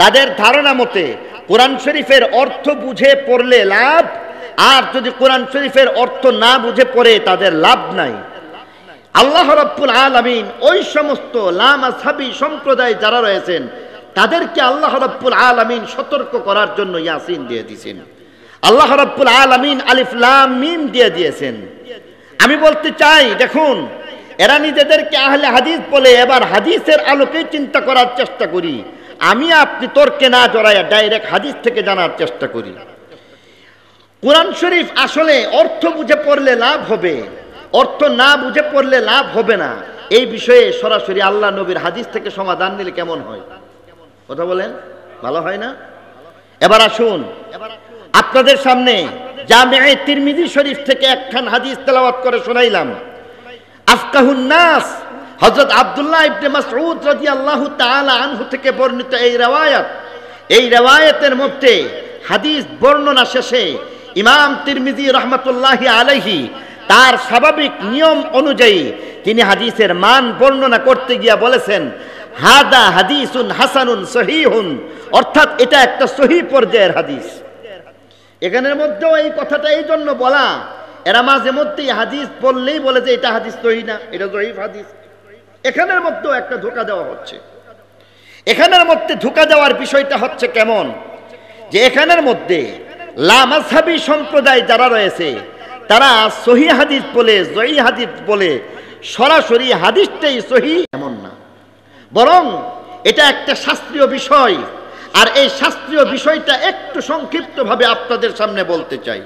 তাদের ধারণা মতে কোরআন শরীফের অর্থ বুঝে পড়লে লাভ, আর যদি কোরআন শরীফের অর্থ না বুঝে পড়ে তাদের লাভ নাই। আল্লাহ রাব্বুল আলামিন ওই সমস্ত লামাযহাবী সম্প্রদায় যারা রয়েছেন তাদেরকে আল্লাহ রাব্বুল আলামিন সতর্ক করার জন্য ইয়াসিন দিয়ে দিয়েছেন। আল্লাহ রাব্বুল আলামিন আলিফ লাম মিম দিয়ে দিয়েছেন। আমি বলতে চাই, দেখুন, এরা নিজেদেরকে আহলে হাদিস বলে, এবার হাদিসের আলোকে চিন্তা করার চেষ্টা করি। আমি আপনি তর্কে না জড়াইয়া ডাইরেক্ট হাদিস থেকে জানার চেষ্টা করি। কোরআন শরীফ আসলে অর্থ বুঝে পড়লে লাভ হবে, অর্থ না বুঝে পড়লে লাভ হবে না। এই বিষয়ে সরাসরি আল্লাহ নবীর হাদিস থেকে সমাধান নিলে কেমন হয়? কথা বলেন, ভালো হয় না? এবার আসুন আপনাদের সামনে জামিআ তিরমিজি শরীফ থেকে একখান হাদিস তেলাওয়াত করে শোনাইলাম। আফকাহুন নাস হযরত আব্দুল্লাহ ইবনে মাসউদ রাদিয়াল্লাহু তাআলা আনহু থেকে বর্ণিত এই riwayat-এর মধ্যে হাদিস বর্ণনা শেষে ইমাম তিরমিজি রাহমাতুল্লাহি আলাইহি তার স্বাভাবিক নিয়ম অনুযায়ী তিনি হাদিসের মান বর্ণনা করতে গিয়া বলেছেন, হাদা হাদিসুন হাসানুন সহিহুন, অর্থাৎ এটা একটা সহিহ পর্যায়ের হাদিস। এখানের মধ্যেও এই কথাটা এই জন্য বলা, এরা মাঝে মধ্যেই হাদিস বললেই বলে যে এটা হাদিস সহিহ না, এটা জয়ীফ হাদিস। এখানের মধ্যেও একটা ধোঁকা দেওয়া হচ্ছে। এখানের মধ্যে ধোঁকা দেওয়ার বিষয়টা হচ্ছে কেমন, যে এখানের মধ্যে লামাযহাবী সম্প্রদায় যারা রয়েছে তারা সহিহ হাদিস বলে, জয়ীফ হাদিস বলে, সরাসরি হাদিসটাই সহিহ এমন না, বরং এটা একটা শাস্ত্রীয় বিষয়। আর এই শাস্ত্রীয় বিষয়টা একটু সংক্ষিপ্তভাবে আপনাদের সামনে বলতে চাই।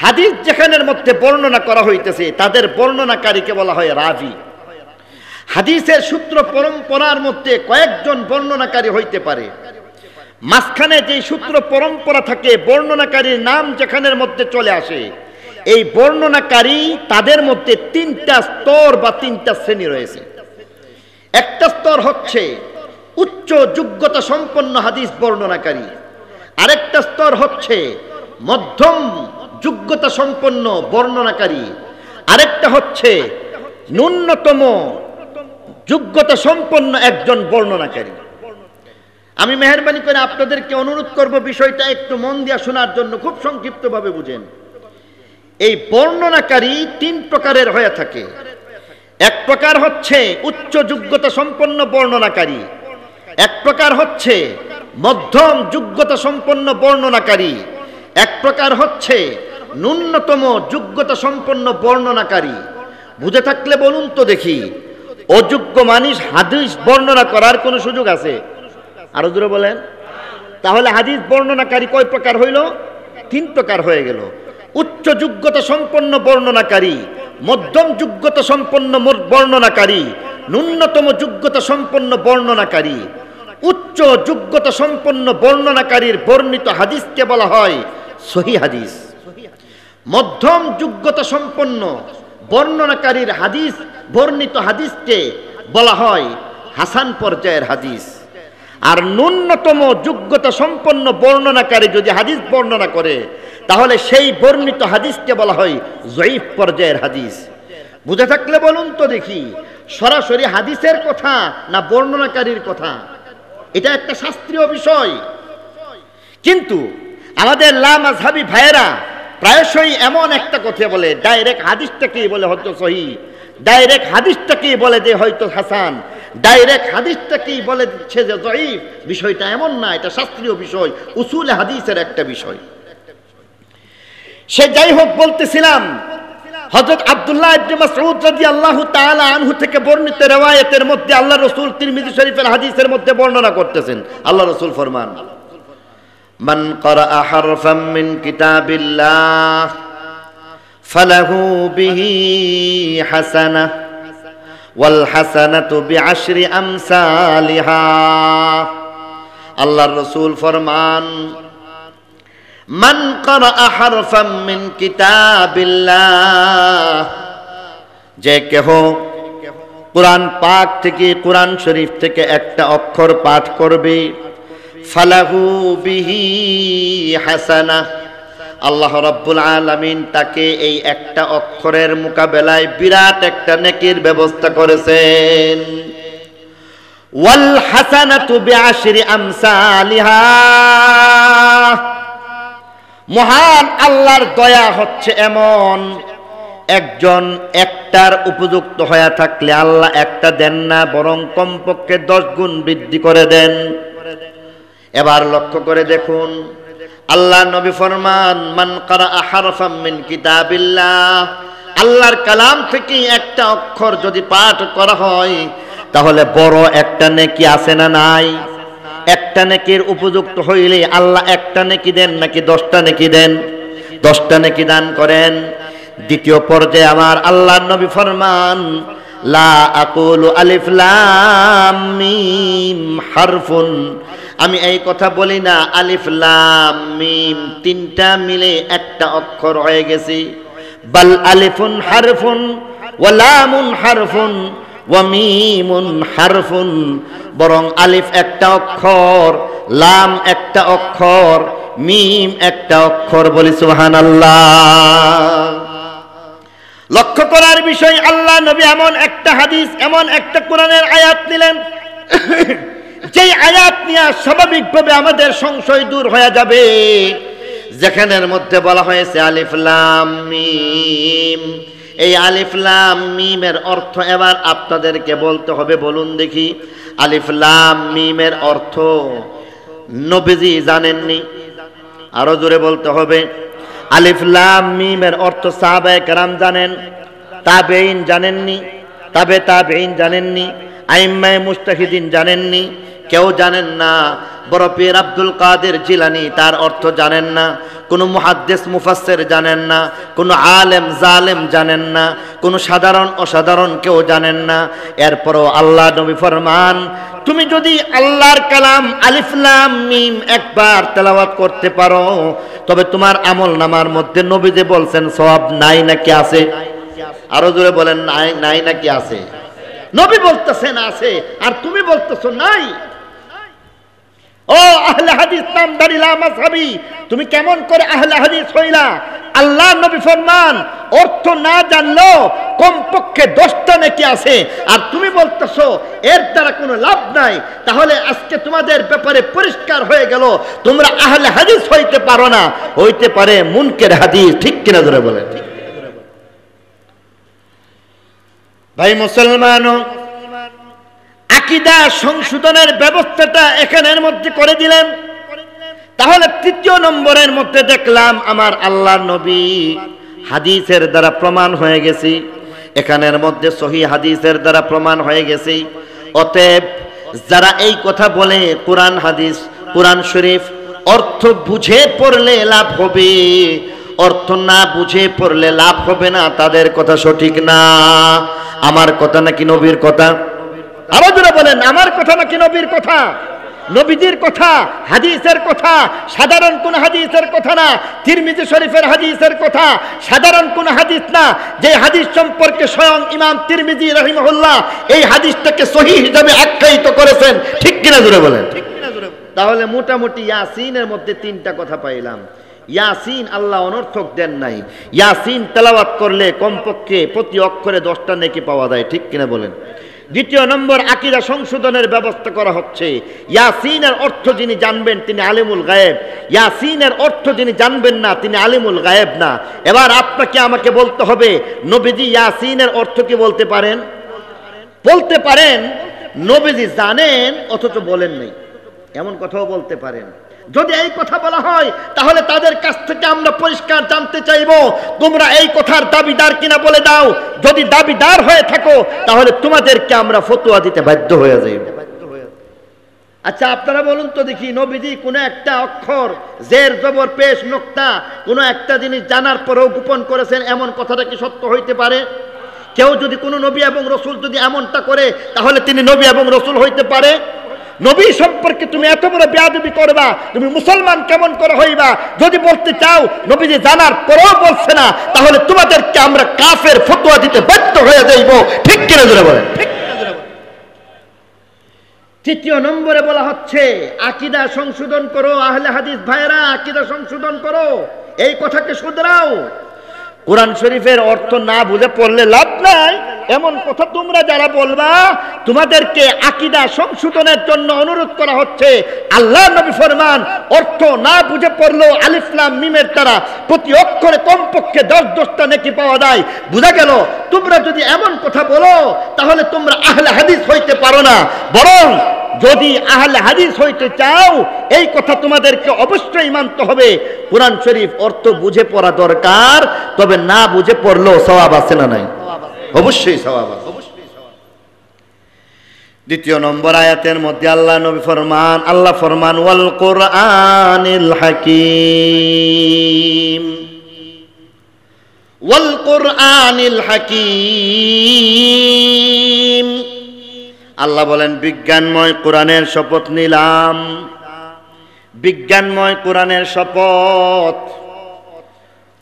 হাদিস যেখানের মধ্যে বর্ণনা করা হইতেছে তাদের বর্ণনাকারীকে বলা হয় রাবি। হাদিসের সূত্র পরম্পরার মধ্যে কয়েকজন বর্ণনাকারী হইতে পারে, মাঝখানে যে সূত্র পরম্পরা থাকে বর্ণনাকারীর নাম যেখানের মধ্যে চলে আসে, এই বর্ণনাকারী তাদের মধ্যে তিনটা স্তর বা তিনটা শ্রেণী রয়েছে। একটা স্তর হচ্ছে উচ্চ যোগ্যতা সম্পন্ন হাদিস বর্ণনাকারী, আরেকটা স্তর হচ্ছে মধ্যম যোগ্যতা সম্পন্ন বর্ণনাকারী, আরেকটা হচ্ছে ন্যূনতম যোগ্যতা সম্পন্ন একজন বর্ণনাকারী। আমি মেহেরবানি করে আপনাদেরকে অনুরোধ করব বিষয়টা একটু মন দিয়ে শোনার জন্য, খুব সংক্ষিপ্তভাবে বুঝেন। এই বর্ণনাকারী তিন প্রকারের হয়ে থাকে। এক প্রকার হচ্ছে উচ্চ যোগ্যতা সম্পন্ন বর্ণনাকারী, এক প্রকার হচ্ছে মধ্যম যোগ্যতা সম্পন্ন বর্ণনাকারী, এক প্রকার হচ্ছে ন্যূনতম যোগ্যতা সম্পন্ন বর্ণনাকারী। বুঝে থাকলে বলুন তো দেখি, অযোগ্য মানুষ হাদিস বর্ণনা করার কোনো সুযোগ আছে? আরো জোরে বলেন। তাহলে হাদিস বর্ণনাকারী কয় প্রকার হইল? তিন প্রকার হয়ে গেল। উচ্চ যোগ্যতা সম্পন্ন বর্ণনাকারী, মধ্যম যোগ্যতা সম্পন্ন বর্ণনাকারী, ন্যূনতম যোগ্যতা সম্পন্ন বর্ণনাকারী। উচ্চ যোগ্যতা সম্পন্ন বর্ণনাকারীর বর্ণিত হাদিসকে বলা হয় সহিহ হাদিস। মধ্যম যোগ্যতা সম্পন্ন বর্ণনাকারীর হাদিস বর্ণিত হাদিসকে বলা হয় হাসান পর্যায়ের হাদিস। আর ন্যূনতম যোগ্যতা সম্পন্ন বর্ণনাকারী যদি হাদিস বর্ণনা করে তাহলে সেই বর্ণিত হাদিসকে বলা হয় জয়ীফ পর্যায়ের হাদিস। বুঝে থাকলে বলুন তো দেখি, সরাসরি হাদিসের কথা না বর্ণনাকারীর কথা? এটা একটা শাস্ত্রীয় বিষয়। কিন্তু আমাদের লামাযহাবী ভাইয়েরা প্রায়শই এমন একটা কথা বলে, ডাইরেক্ট হাদিসটাকেই বলে হয়তো সহিহ, ডাইরেক্ট হাদিসটাকেই বলে যে হয়তো হাসান, ডাইরেক্ট হাদিসটাকেই বলে দিচ্ছে যে জয়ীফ। বিষয়টা এমন না, এটা শাস্ত্রীয় বিষয়, উসুল হাদিসের একটা বিষয়। সে যাই হোক, বলতেছিলাম হযরত আব্দুল্লাহ ইবনে মাসউদ রাদিয়াল্লাহু তাআলা আনহু থেকে বর্ণিত riwayat-এর মধ্যে আল্লাহ রাসূল তিরমিজি শরীফের হাদিসের মধ্যে বর্ণনা করতেছেন। আল্লাহ রাসূল ফরমান, মান ক্বারাআ হারফাম মিন কিতাবিল্লাহ ফালাহু বিহি হাসানাহ ওয়াল হাসানাতু বিআশরি আমসালিহা। আল্লাহর রাসূল ফরমান, মান ক্বারাআ হারফাম মিন কিতাবিল্লাহ, যে কেহ কুরআন পাক থেকে, কুরআন শরীফ থেকে একটা অক্ষর পাঠ করবে, ফালাহু বিহি হাসানাহ, আল্লাহ রাব্বুল আলামিন তাকে এই একটা অক্ষরের মোকাবেলায় বিরাট একটা নেকির ব্যবস্থা করেছেন। ওয়াল হাসানাতু বিআশরি আমসালিহা, মহান আল্লাহর দয়া হচ্ছে এমন, একজন একটার উপযুক্ত হয়ে থাকলে আল্লাহ একটা দেন না, বরং কমপক্ষে 10 গুণ বৃদ্ধি করে দেন। এবার লক্ষ্য করে দেখুন, আল্লাহ নবী ফরমান, মান ক্বারাআ হারফাম মিন কিতাবিল্লাহ, আল্লাহর কালাম থেকে একটা অক্ষর যদি পাঠ করা হয় তাহলে বড় একটা নেকি আছে না নাই? একটা নেকির উপযুক্ত হইলে আল্লাহ একটা নেকি দেন নাকি 10টা নেকি দেন? 10টা নেকি দান করেন। দ্বিতীয় পর্যায়ে আমার আল্লাহর নবী ফরমান, লা আকুলু আলিফ লাম মিম হারফুন, আমি এই কথা বলি না আলিফ লাম মিম তিনটা মিলে একটা অক্ষর হয়ে গেছে। বাল আলিফুন হারফুন ওয়া লামুন হারফুন ওয়া মিমুন হারফুন, বরং আলিফ একটা অক্ষর, লাম একটা অক্ষর, মিম একটা অক্ষর। বলি সুবহানাল্লাহ। লক্ষ্য করার বিষয়, আল্লাহ নবী এমন একটা হাদিস, এমন একটা কোরআনের আয়াত নিলেন যেই আয়াত নিয়ে স্বাভাবিকভাবে আমাদের সংশয় দূর হয়ে যাবে। যেখানের মধ্যে বলা হয়েছে আলিফ লাম মিম, এই আলিফ লাম মিমের অর্থ এবার আপনাদেরকে বলতে হবে। বলুন দেখি, আলিফ লাম মিমের অর্থ নবীজি জানেননি? আরো জোরে বলতে হবে। আলিফ লাম মিমের অর্থ সাহাবায়ে কেরাম জানেন, তাবেঈন জানেননি, তাবেঈন জানেননি, আইম্মায়ে মুজতাহিদিন জানেননি, কেউ জানেন না। বড় পীর আব্দুল কাদের জিলানী তার অর্থ জানেন না, কোনো মুহাদ্দিস মুফাসসির জানেন না, কোনো আলেম জালেম জানেন না, কোনো সাধারণ অসাধারণ কেউ জানেন না। এরপরও আল্লাহ নবী ফরমান, তুমি যদি আল্লাহর কালাম আলিফ লাম মিম একবার তেলাওয়াত করতে পারো, তবে তোমার আমল নামার মধ্যে নবী যে বলছেন সওয়াব নাই নাকি আছে? আরো জোরে বলেন, নাই নাকি আছে? নবী বলতেছেন আছে, আর তুমি বলতেছো নাই। ও আহলে হাদিস নামদারি লা মাযহাবী, তুমি কেমন করে আহলে হাদিস হইলা? আল্লাহ নবী ফরমান, অর্থ না জানলো কমপক্ষে 10টা নেকি আছে, আর তুমি বলতেছো এর দ্বারা কোনো লাভ নাই। তাহলে আজকে তোমাদের ব্যাপারে পরিষ্কার হয়ে গেল, তোমরা আহলে হাদিস হইতে পারো না, হইতে পারে মুনকের হাদিস। ঠিক কিনা ধরে বলেন? ভাই মুসলমানও, আকীদা সংশোধনের ব্যবস্থাটা এখানের মধ্যে করে দিলেন। তাহলে তৃতীয় নম্বরের মধ্যে দেখলাম আমার আল্লাহর নবী হাদিসের দ্বারা প্রমাণ হয়ে গেছে, এখানের মধ্যে সহিহ হাদিসের দ্বারা প্রমাণ হয়ে গেছে। অতএব যারা এই কথা বলে কোরআন হাদিস, কোরআন শরীফ অর্থ বুঝে পড়লে লাভ হবে, অর্থ না বুঝে পড়লে লাভ হবে না, তাদের কথা সঠিক না। আমার কথা নাকি নবীর কথা? আরো জোরে বলেন, আমার কথা নাকি নবীর কথা? নবীজির কথা, হাদিসের কথা, সাধারণ কোন হাদিসের কথা না। তিরমিজি শরীফের হাদিসের কথা, সাধারণ কোন হাদিস না। যে হাদিস সম্পর্কে স্বয়ং ইমাম তিরমিজি রাহিমাহুল্লাহ এই হাদিসটাকে সহিহ হিসাবে আখ্যায়িত করেছেন। ঠিক কিনা জোরে বলেন? তাহলে মোটামুটি ইয়াসিনের মধ্যে 3টা কথা পাইলাম। ইয়াসিন আল্লাহ অনর্থক দেন নাই। ইয়াসিন তেলাওয়াত করলে কমপক্ষে প্রতি অক্ষরে 10টা নেকি পাওয়া যায়। ঠিক কিনা বলেন? দ্বিতীয় নম্বর, আকীদা সংশোধনের ব্যবস্থা করা হচ্ছে। ইয়াসিনের অর্থ যিনি জানবেন তিনি আলিমুল গায়েব, ইয়াসিনের অর্থ যিনি জানবেন না তিনি আলিমুল গায়েব না। এবার আপনাকে আমাকে বলতে হবে, নবীজি ইয়াসিনের অর্থ কি বলতে পারেন? বলতে পারেন। নবীজি জানেন অথচ বলেন নাই, এমন কথাও বলতে পারেন। যদি এই কথা বলা হয় তাহলে তাদের কাছ থেকে আমরা পরিষ্কার জানতে চাইব, তোমরা এই কথার দাবিদার কিনা বলে দাও। যদি দাবিদার হয়ে থাকো তাহলে তোমাদেরকে আমরা ফতোয়া দিতে বাধ্য হয়ে যাই। আচ্ছা আপনারা বলুন তো দেখি, নবীজি কোনো একটা অক্ষর, জের জবর পেশ নোক্তা, কোনো একটা জিনিস জানার পরেও গোপন করেছেন, এমন কথাটা কি সত্য হইতে পারে? কেউ যদি কোনো নবী এবং রসুল যদি এমনটা করে তাহলে তিনি নবী এবং রসুল হইতে পারে? নবী সম্পর্কে তুমি এত বড় বেয়াদবি করবা, তুমি মুসলমান কেমন করে হইবা? যদি বলতে চাও নবীজি জানার পরেও বলছে না, তাহলে তোমাদেরকে আমরা কাফের ফতোয়া দিতে বাধ্য হয়ে যাইব। ঠিক কিনা জোরে বলেন? তৃতীয় নম্বরে বলা হচ্ছে আকীদা সংশোধন করো। আহলে হাদিস ভাইরা, আকীদা সংশোধন করো, এই কথাকে শুধরাও। কোরআন শরীফের অর্থ না বুঝে পড়লে লাভ নাই, এমন কথা তোমরা যারা বলবা তোমাদেরকে আকীদা সংশোধনের জন্য অনুরোধ করা হচ্ছে। আল্লাহ নবী ফরমান, অর্থ না বুঝে পড়লেও আলিফ লাম মিমের দ্বারা প্রতি অক্ষরে কমপক্ষে 10টা নেকি পাওয়া যায়। বুঝা গেল? তোমরা যদি এমন কথা বলো তাহলে তোমরা আহলে হাদিস হইতে পারো না। বরং যদি আহলে হাদিস হইতে চাও এই কথা তোমাদেরকে অবশ্যই মানতে হবে, কোরআন শরীফ অর্থ বুঝে পড়া দরকার, তবে না বুঝে পড়লেও সওয়াব আছে না নাই? অবশ্যই সওয়াব আছে। দ্বিতীয় নম্বর আয়াতের মধ্যে আল্লাহ ফরমান ওয়াল কুরআনিল হাকীম, ওয়াল কুরআনিল হাকীম। আল্লাহ বলেন বিজ্ঞানময় কোরআনের শপথ নিলাম, বিজ্ঞানময় কোরআনের শপথ।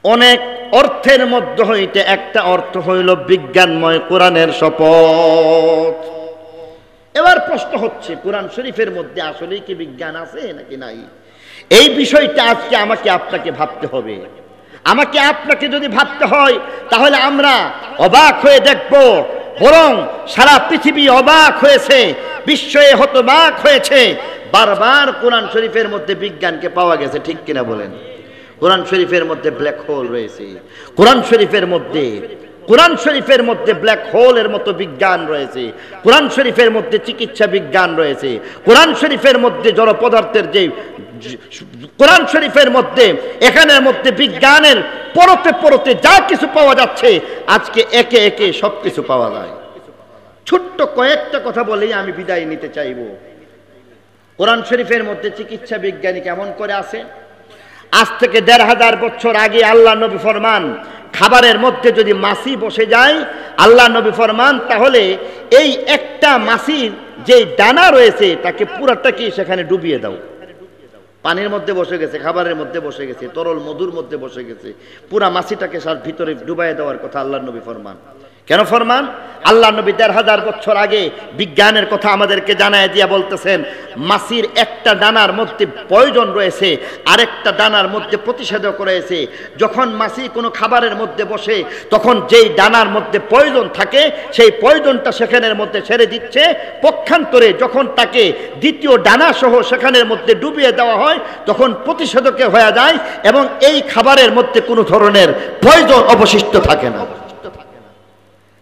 অনেক অর্থের মধ্যে হইতে একটা অর্থ হইল বিজ্ঞানময় কোরআনের শপথ। এবার প্রশ্ন হচ্ছে, কোরআন শরীফের মধ্যে আসলেই কি বিজ্ঞান আছে নাকি নাই? এই বিষয়টা আজকে আমাকে আপনাকে ভাবতে হবে। আমাকে আপনাকে যদি ভাবতে হয় তাহলে আমরা অবাক হয়ে দেখব, বরং সারা পৃথিবী অবাক হয়েছে, বিশ্বয়ে হতবাক হয়েছে। বারবার কোরআন শরীফের মধ্যে বিজ্ঞানকে পাওয়া গেছে, ঠিক কিনা বলেন? কোরআন শরীফের মধ্যে ব্ল্যাক হোল রয়েছে, কোরআন শরীফের মধ্যে ব্ল্যাক হোলের মতো বিজ্ঞান রয়েছে, কোরআন শরীফের মধ্যে চিকিৎসা বিজ্ঞান রয়েছে, কোরআন শরীফের মধ্যে জড় পদার্থের যে, কোরআন শরীফের মধ্যে এখানের মধ্যে বিজ্ঞানের পরতে পরতে যা কিছু পাওয়া যাচ্ছে আজকে একে একে সব কিছু পাওয়া যায়। ছোট্ট কয়েকটা কথা বলেই আমি বিদায় নিতে চাইব। কোরআন শরীফের মধ্যে চিকিৎসা বিজ্ঞানী কেমন করে আছে? আজ থেকে ১৫০০ বছর আগে আল্লাহ নবী ফরমান, খাবারের মধ্যে যদি মাছি বসে যায়, আল্লাহ নবী ফরমান তাহলে এই একটা মাছির যে দানা রয়েছে তাকে পুরাটাকে সেখানে ডুবিয়ে দাও। পানির মধ্যে বসে গেছে, খাবারের মধ্যে বসে গেছে, তরল মধুর মধ্যে বসে গেছে, পুরা মাছিটাকে সার ভিতরে ডুবাইয়ে দেওয়ার কথা আল্লাহ নবী ফরমান। কেন ফরমান? আল্লাহ নবী ১৫০০ বছর আগে বিজ্ঞানের কথা আমাদেরকে জানায় দিয়া বলতেছেন, মাছির একটা ডানার মধ্যে পয়জন রয়েছে, আরেকটা ডানার মধ্যে প্রতিষেধক রয়েছে। যখন মাছি কোনো খাবারের মধ্যে বসে তখন যেই ডানার মধ্যে পয়জন থাকে সেই পয়জনটা সেখানের মধ্যে ছেড়ে দিচ্ছে, পক্ষান্তরে যখন তাকে দ্বিতীয় ডানা সহ সেখানের মধ্যে ডুবিয়ে দেওয়া হয় তখন প্রতিষেধকে হয়ে যায় এবং এই খাবারের মধ্যে কোনো ধরনের পয়জন অবশিষ্ট থাকে না।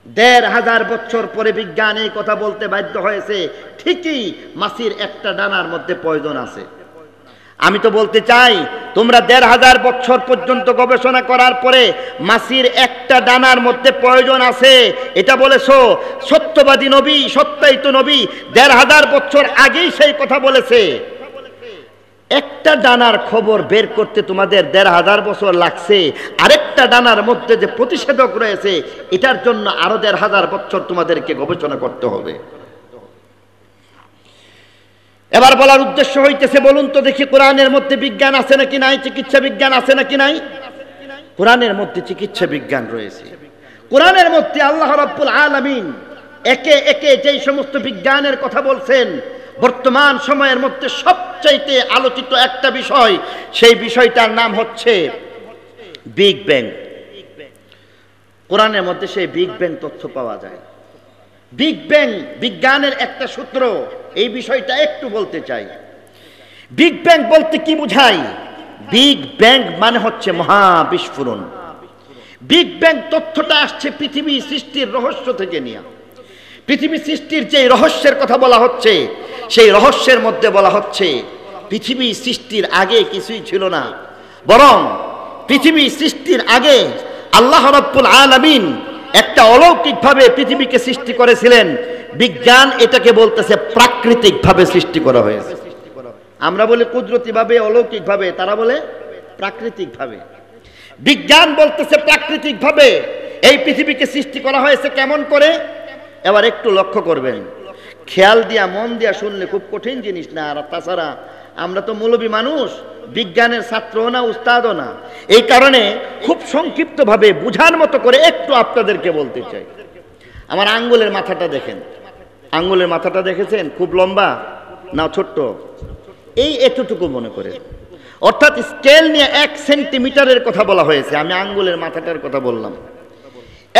১৫০০ বছর পরে বিজ্ঞান এই কথা বলতে বাধ্য হয়েছে, ঠিকই মাছির একটা ডানার মধ্যে পয়জন আছে। আমি তো বলতে চাই, তোমরা ১৫০০ বছর পর্যন্ত গবেষণা করার পরে মাছির একটা ডানার মধ্যে পয়জন আছে এটা বলেছো। সত্যবাদী নবী, সত্যায়িত নবী ১৫০০ বছর আগেই সেই কথা বলেছে। একটা ডানার খবর বের করতে তোমাদের ১৫০০ বছর লাগছে, আরেকটা ডানার মধ্যে যে প্রতিষেধক রয়েছে এটার জন্য আরো ১৫০০ বছর তোমাদেরকে গবেষণা করতে হবে। এবার বলার উদ্দেশ্য হইতেছে, বলুন তো দেখি কোরআনের মধ্যে বিজ্ঞান আছে নাকি নাই? চিকিৎসা বিজ্ঞান আছে নাকি নাই? কোরআনের মধ্যে চিকিৎসা বিজ্ঞান রয়েছে। কোরআনের মধ্যে আল্লাহ রাব্বুল আলামিন একে একে যেই সমস্ত বিজ্ঞানের কথা বলছেন, বর্তমান সময়ের মধ্যে সবচাইতে আলোচিত একটা বিষয়, সেই বিষয়টার নাম হচ্ছে বিগ ব্যাং। কোরআনের মধ্যে সেই বিগ ব্যাং তথ্য পাওয়া যায়। বিগ ব্যাং বিজ্ঞানের একটা সূত্র, এই বিষয়টা একটু বলতে চাই। বিগ ব্যাং বলতে কি বোঝায়? বিগ ব্যাং মানে হচ্ছে মহাবিস্ফোরণ। বিগ ব্যাং তথ্যটা আসছে পৃথিবী সৃষ্টির রহস্য থেকে নিয়ে। পৃথিবী সৃষ্টির যে রহস্যের কথা বলা হচ্ছে, সেই রহস্যের মধ্যে বলা হচ্ছে পৃথিবী সৃষ্টির আগে কিছুই ছিল না, বরং পৃথিবী সৃষ্টির আগে আল্লাহ রাব্বুল আলামিন একটা অলৌকিকভাবে পৃথিবীকে সৃষ্টি করেছিলেন। বিজ্ঞান এটাকে বলতেছে প্রাকৃতিকভাবে সৃষ্টি করা হয়েছে। আমরা বলি কুদরতিভাবে, অলৌকিকভাবে, তারা বলে প্রাকৃতিকভাবে। বিজ্ঞান বলতেছে প্রাকৃতিকভাবে এই পৃথিবীকে সৃষ্টি করা হয়েছে। কেমন করে? এবার একটু লক্ষ্য করবেন, খেয়াল দিয়া মন দিয়া শুনলে খুব কঠিন জিনিস না। আর তাছাড়া আমরা তো মৌলবী মানুষ, বিজ্ঞানের ছাত্রও না, উস্তাদও না। এই কারণে খুব সংক্ষিপ্তভাবে বুঝার মতো করে একটু আপনাদেরকে বলতে চাই। আমার আঙ্গুলের মাথাটা দেখেন, আঙ্গুলের মাথাটা দেখেছেন? খুব লম্বা না ছোট্ট? এই এতটুকু মনে করে, অর্থাৎ স্কেল নিয়ে 1 সেন্টিমিটারের কথা বলা হয়েছে। আমি আঙ্গুলের মাথাটার কথা বললাম।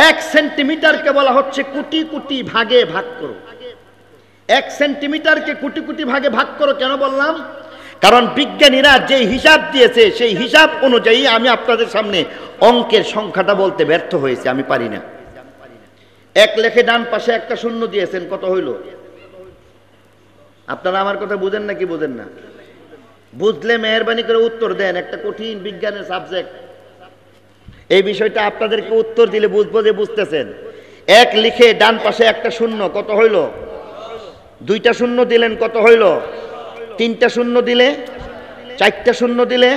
1 সেন্টিমিটারকে বলা হচ্ছে কোটি কোটি ভাগে ভাগ করো। 1 সেন্টিমিটারকে কোটি কোটি ভাগে ভাগ করো কেন বললাম? কারণ বিজ্ঞানীরা যে হিসাব দিয়েছে সেই হিসাব অনুযায়ী আমি আপনাদের সামনে অঙ্কের সংখ্যাটা বলতে ব্যর্থ হয়েছে, আমি পারি না। 1 লেখে ডান পাশে একটা শূন্য দিয়েছেন, কত হইল? আপনারা আমার কথা বুঝেন নাকি বুঝেন না? বুঝলে মেহেরবানি করে উত্তর দেন। একটা কঠিন বিজ্ঞানের সাবজেক্ট, এই বিষয়টা আপনাদেরকে উত্তর দিলে বুঝবো যে বুঝতেছেন। 1 লিখে ডান পাশে একটা শূন্য, কত হইল? 2টা শূন্য দিলেন কত হইল? 3টা শূন্য দিলে, 4টা শূন্য দিলে,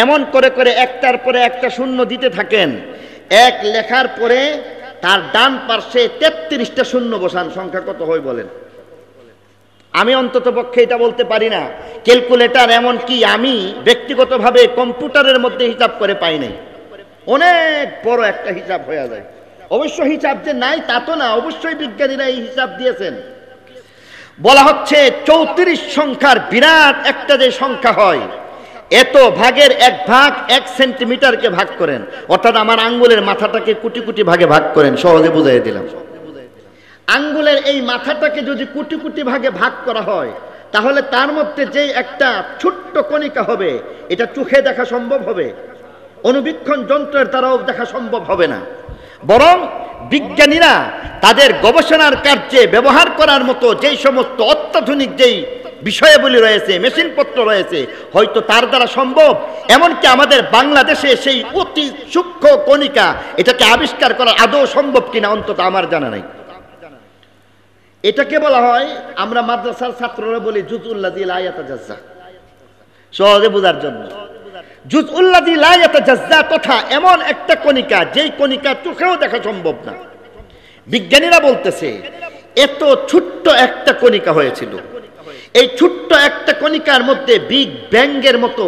এমন করে করে একটার পরে একটা শূন্য দিতে থাকেন। এক লেখার পরে তার ডান পার্শ্বে 33টা শূন্য বসান, সংখ্যা কত হয় বলেন? আমি অন্তত পক্ষে এটা বলতে পারি না, ক্যালকুলেটর এমন কি আমি ব্যক্তিগতভাবে কম্পিউটারের মধ্যে হিসাব করে পাই নাই। অনেক বড় একটা হিসাব হয়ে যায়। অবশ্য হিসাব যে নাই তা তো না, অবশ্যই বিজ্ঞানীরা এই হিসাব দিয়েছেন। বলা হচ্ছে 34 সংখ্যার বিরাট একটা যে সংখ্যা হয়, এত ভাগের 1 ভাগ 1 সেন্টিমিটারকে ভাগ করেন, অর্থাৎ আমার আঙ্গুলের মাথাটাকে কোটি কোটি ভাগে ভাগ করেন। সহজে বুঝাই দিলাম। আঙ্গুলের এই মাথাটাকে যদি কোটি কোটি ভাগে ভাগ করা হয়, তাহলে তার মধ্যে যে একটা ছোট্ট কণিকা হবে, এটা চোখে দেখা সম্ভব হবে? অনুবীক্ষণ যন্ত্রের দ্বারাও দেখা সম্ভব হবে না। বরং বিজ্ঞানীরা তাদের গবেষণার কার্যে ব্যবহার করার মতো যেই সমস্ত অত্যাধুনিক যেই বিষয়াবলী রয়েছে, মেশিনপত্র রয়েছে, হয়তো তার দ্বারা সম্ভব। এমনকি আমাদের বাংলাদেশে সেই অতি সূক্ষ্ম কণিকা, এটাকে আবিষ্কার করা আদৌ সম্ভব কিনা অন্তত আমার জানা নাই। এটাকে বলা হয়, আমরা মাদ্রাসার ছাত্ররা বলি জুজউল্লাযী লা ইয়াতাজাজ্জা, সহজে বোঝার জন্য। জুজউল্লাযী লা ইয়াতাজাজ্জা তথা এমন একটা কণিকা, যেই কণিকা চোখেও দেখা সম্ভব না। বিজ্ঞানীরা বলতেছে এত ছোট্ট একটা কণিকা হয়েছিল। এই ছোট্ট একটা কণিকার মধ্যে বিগ ব্যাংয়ের মতো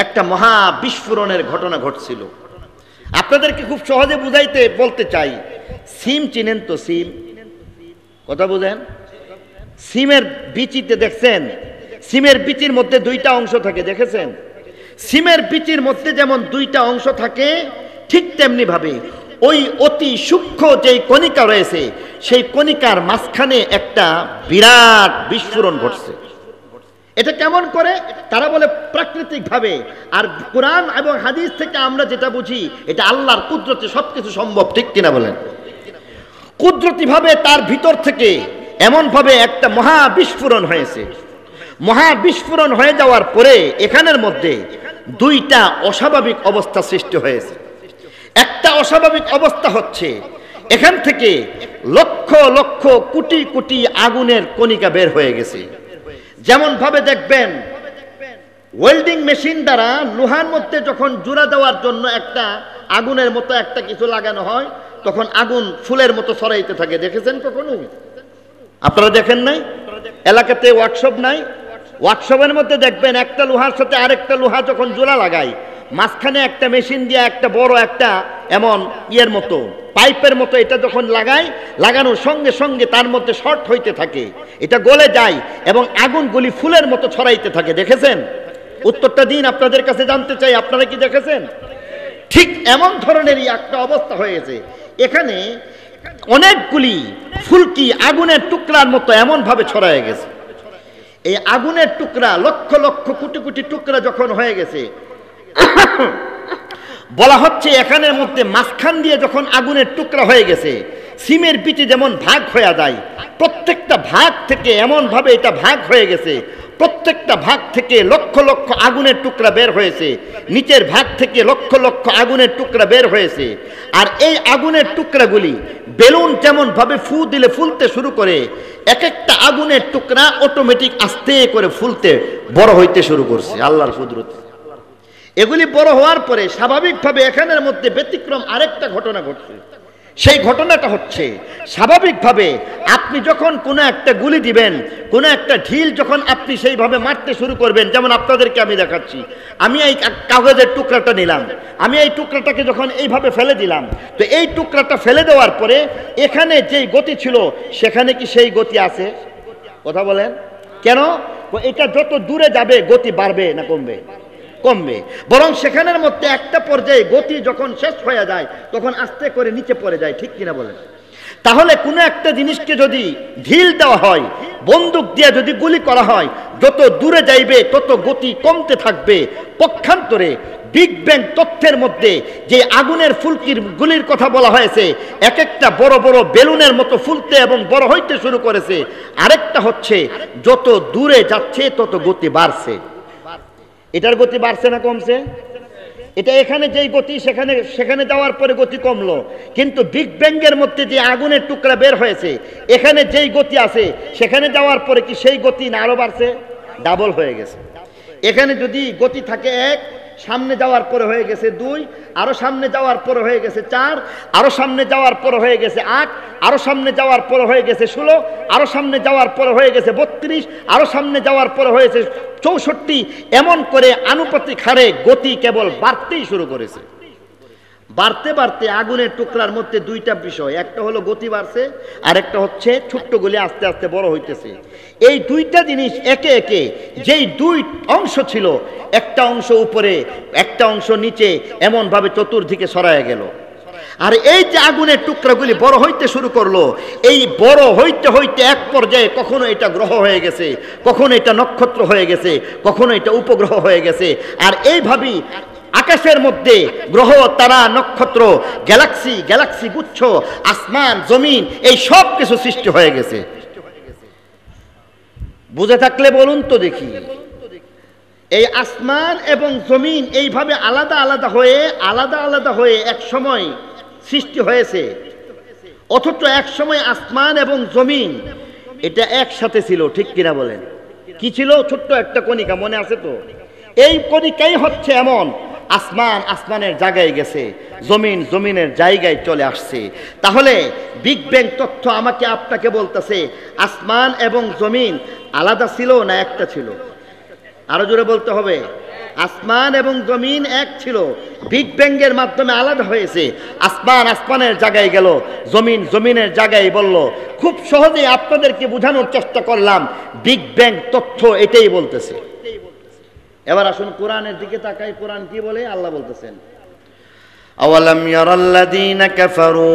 একটা মহা বিস্ফোরণের ঘটনা ঘটছিল। আপনাদেরকে খুব সহজে বুঝাইতে বলতে চাই, সিম চিনেন তো? সিম কথা বুঝেন? সিমের বিচিতে দেখছেন, সিমের বিচির মধ্যে 2টা অংশ থাকে, দেখেছেন? সিমের বিচির মধ্যে যেমন 2টা অংশ থাকে, ঠিক তেমনি ভাবে ওই অতি সূক্ষ্ম যেই কণিকা রয়েছে, সেই কণিকার মাঝখানে একটা বিরাট বিস্ফোরণ ঘটছে। এটা কেমন করে? তারা বলে প্রাকৃতিক ভাবে। আর কোরআন এবং হাদিস থেকে আমরা যেটা বুঝি, এটা আল্লাহর কুদরতে সবকিছু সম্ভব, ঠিক কিনা বলেন? কুদরতি ভাবে তার ভিতর থেকে এমন ভাবে একটা মহা বিস্ফোরণ হয়েছে। মহা বিস্ফোরণ হয়ে যাওয়ার পরে এখানের মধ্যে 2টা অস্বাভাবিক অবস্থা সৃষ্টি হয়েছে। একটা অস্বাভাবিক অবস্থা হচ্ছে, এখান থেকে লক্ষ লক্ষ কোটি কোটি আগুনের কণিকা বের হয়ে গেছে। যেমন ভাবে দেখবেন ওয়েল্ডিং মেশিন দ্বারা লোহার মধ্যে যখন জোড়া দেওয়ার জন্য একটা আগুনের মতো একটা কিছু লাগানো হয়, তখন আগুন ফুলের মতো ছড়াইতে থাকে। দেখেছেন কখনো? আপনারা দেখেন নাই? এলাকাতে ওয়ার্কশপ নাই? ওয়ার্কশপের মধ্যে দেখবেন একটা লোহার সাথে আরেকটা লোহা যখন জোড়া লাগায়, মাঝখানে একটা মেশিন দিয়ে একটা বড় একটা এমন ইয়ের মতো পাইপের মতো এটা যখন লাগায়, লাগানোর সঙ্গে সঙ্গে তার মধ্যে শর্ট হইতে থাকে, এটা গলে যায় এবং আগুনগুলি ফুলের মতো ছড়াইতে থাকে। দেখেছেন? উত্তরটা দিন, আপনাদের কাছে জানতে চাই, আপনারা কি দেখেছেন? ঠিক এমন ধরনেরই একটা অবস্থা হয়েছে। এখানে অনেকগুলি ফুলকি আগুনের টুকরার মতো এমন ভাবে ছড়ায় গেছে। এই আগুনের টুকরা লক্ষ লক্ষ কোটি কোটি টুকরা যখন হয়ে গেছে, বলা হচ্ছে এখানের মধ্যে মাঝখান দিয়ে যখন আগুনের টুকরা হয়ে গেছে, সিমের বিচি যেমন ভাগ হয়ে যায়, প্রত্যেকটা ভাগ থেকে এমন ভাবে এটা ভাগ হয়ে গেছে, প্রত্যেকটা ভাগ থেকে লক্ষ লক্ষ আগুনের টুকরা বের হয়েছে, নিচের ভাগ থেকে লক্ষ লক্ষ আগুনের টুকরা বের হয়েছে। আর এই আগুনের টুকরাগুলি বেলুন যেমন ভাবে ফু দিলে ফুলতে শুরু করে, এক একটা আগুনের টুকরা অটোমেটিক আস্তে করে ফুলতে বড় হইতে শুরু করছে আল্লাহর কুদরতে। এগুলি বড় হওয়ার পরে স্বাভাবিকভাবে এখানের মধ্যে ব্যতিক্রম আরেকটা ঘটনা ঘটছে। সেই ঘটনাটা হচ্ছে, স্বাভাবিকভাবে আপনি যখন কোনো একটা গুলি দিবেন, কোনো একটা ঢিল যখন আপনি সেইভাবে মারতে শুরু করবেন, যেমন আপনাদেরকে আমি দেখাচ্ছি, আমি এই কাগজের টুকরাটা নিলাম, আমি এই টুকরাটাকে যখন এইভাবে ফেলে দিলাম, তো এই টুকরাটা ফেলে দেওয়ার পরে এখানে যেই গতি ছিল সেখানে কি সেই গতি আছে? কথা বলেন কেন? এটা যত দূরে যাবে গতি বাড়বে না কমবে? কমবে। বরং সেখানের মধ্যে একটা পর্যায়ে গতি যখন শেষ হয়ে যায় তখন আস্তে করে নিচে পড়ে যায়, ঠিক কিনা বলেন? তাহলে কোনো একটা জিনিসকে যদি ঢিল দেওয়া হয়, বন্দুক দিয়ে যদি গুলি করা হয়, যত দূরে যাইবে তত গতি কমতে থাকবে। পক্ষান্তরে বিগ ব্যাং তথ্যের মধ্যে যে আগুনের ফুলকির গুলির কথা বলা হয়েছে, এক একটা বড় বড় বেলুনের মতো ফুলতে এবং বড় হইতে শুরু করেছে। আরেকটা হচ্ছে, যত দূরে যাচ্ছে তত গতি বাড়ছে। এটার গতি বাড়ছে না কমছে? এটা এখানে যেই গতি সেখানে সেখানে যাওয়ার পরে গতি কমলো, কিন্তু বিগ ব্যাংয়ের মধ্যে যে আগুনের টুকরা বের হয়েছে এখানে যেই গতি আছে সেখানে যাওয়ার পরে কি সেই গতি না আরো বাড়ছে? ডাবল হয়ে গেছে। এখানে যদি গতি থাকে 1, সামনে যাওয়ার পরে হয়ে গেছে 2, আরো সামনে যাওয়ার পরে হয়ে গেছে 4, আরো সামনে যাওয়ার পরে হয়ে গেছে 8, আরো সামনে যাওয়ার পরে হয়ে গেছে 16, আরো সামনে যাওয়ার পরে হয়ে গেছে 32, আরো সামনে যাওয়ার পরে হয়েছে 64। এমন করে আনুপাতিক হারে গতি কেবল বাড়তেই শুরু করেছে। বাড়তে বাড়তে আগুনের টুকরার মধ্যে দুইটা বিষয়, একটা হলো গতি বাড়ছে আর একটা হচ্ছে ছোট্টগুলি আস্তে আস্তে বড় হইতেছে। এই দুইটা জিনিস একে একে যেই দুই অংশ ছিল, একটা অংশ উপরে একটা অংশ নিচে, এমন ভাবে চতুর্দিকে ছড়ায় গেল। আর এই যে আগুনের টুকরাগুলি বড় হইতে শুরু করলো, এই বড় হইতে হইতে এক পর্যায়ে কখনো এটা গ্রহ হয়ে গেছে, কখনো এটা নক্ষত্র হয়ে গেছে, কখনো এটা উপগ্রহ হয়ে গেছে। আর এইভাবেই আকাশের মধ্যে গ্রহ, তারা, নক্ষত্র, গ্যালাক্সি, গ্যালাক্সি গুচ্ছ, আসমান, জমিন, এই সব কিছু সৃষ্টি হয়ে গেছে। বুঝে থাকলে বলুন তো দেখি, এই আসমান এবং জমিন এইভাবে আলাদা আলাদা হয়ে এক সময় সৃষ্টি হয়েছে, অথচ এক সময় আসমান এবং জমিন এটা একসাথে ছিল, ঠিক কিনা বলেন? কি ছিল? ছোট্ট একটা কণিকা, মনে আছে তো? এই কণিকাই হচ্ছে এমন, আসমান আসমানের জায়গায় গেছে, জমিন জমিনের জায়গায় চলে আসছে। তাহলে বিগ ব্যাং তথ্য আমাকে আপনাকে বলতেছে আসমান এবং জমিন আলাদা ছিল না একটা ছিল? আরো জোরে বলতে হবে, আসমান এবং জমিন এক ছিল, বিগ ব্যাংয়ের মাধ্যমে আলাদা হয়েছে। আসমান আসমানের জায়গায় গেল, জমিন জমিনের জায়গায় বলল। খুব সহজে আপনাদেরকে বোঝানোর চেষ্টা করলাম, বিগ ব্যাং তথ্য এটাই বলতেছে। এবার আসুন কোরআনের দিকে তাকাই, কোরআন কি বলে? আল্লাহ বলতেছেন, আওয়ালাম ইয়ারাল্লাযীনা কাফারু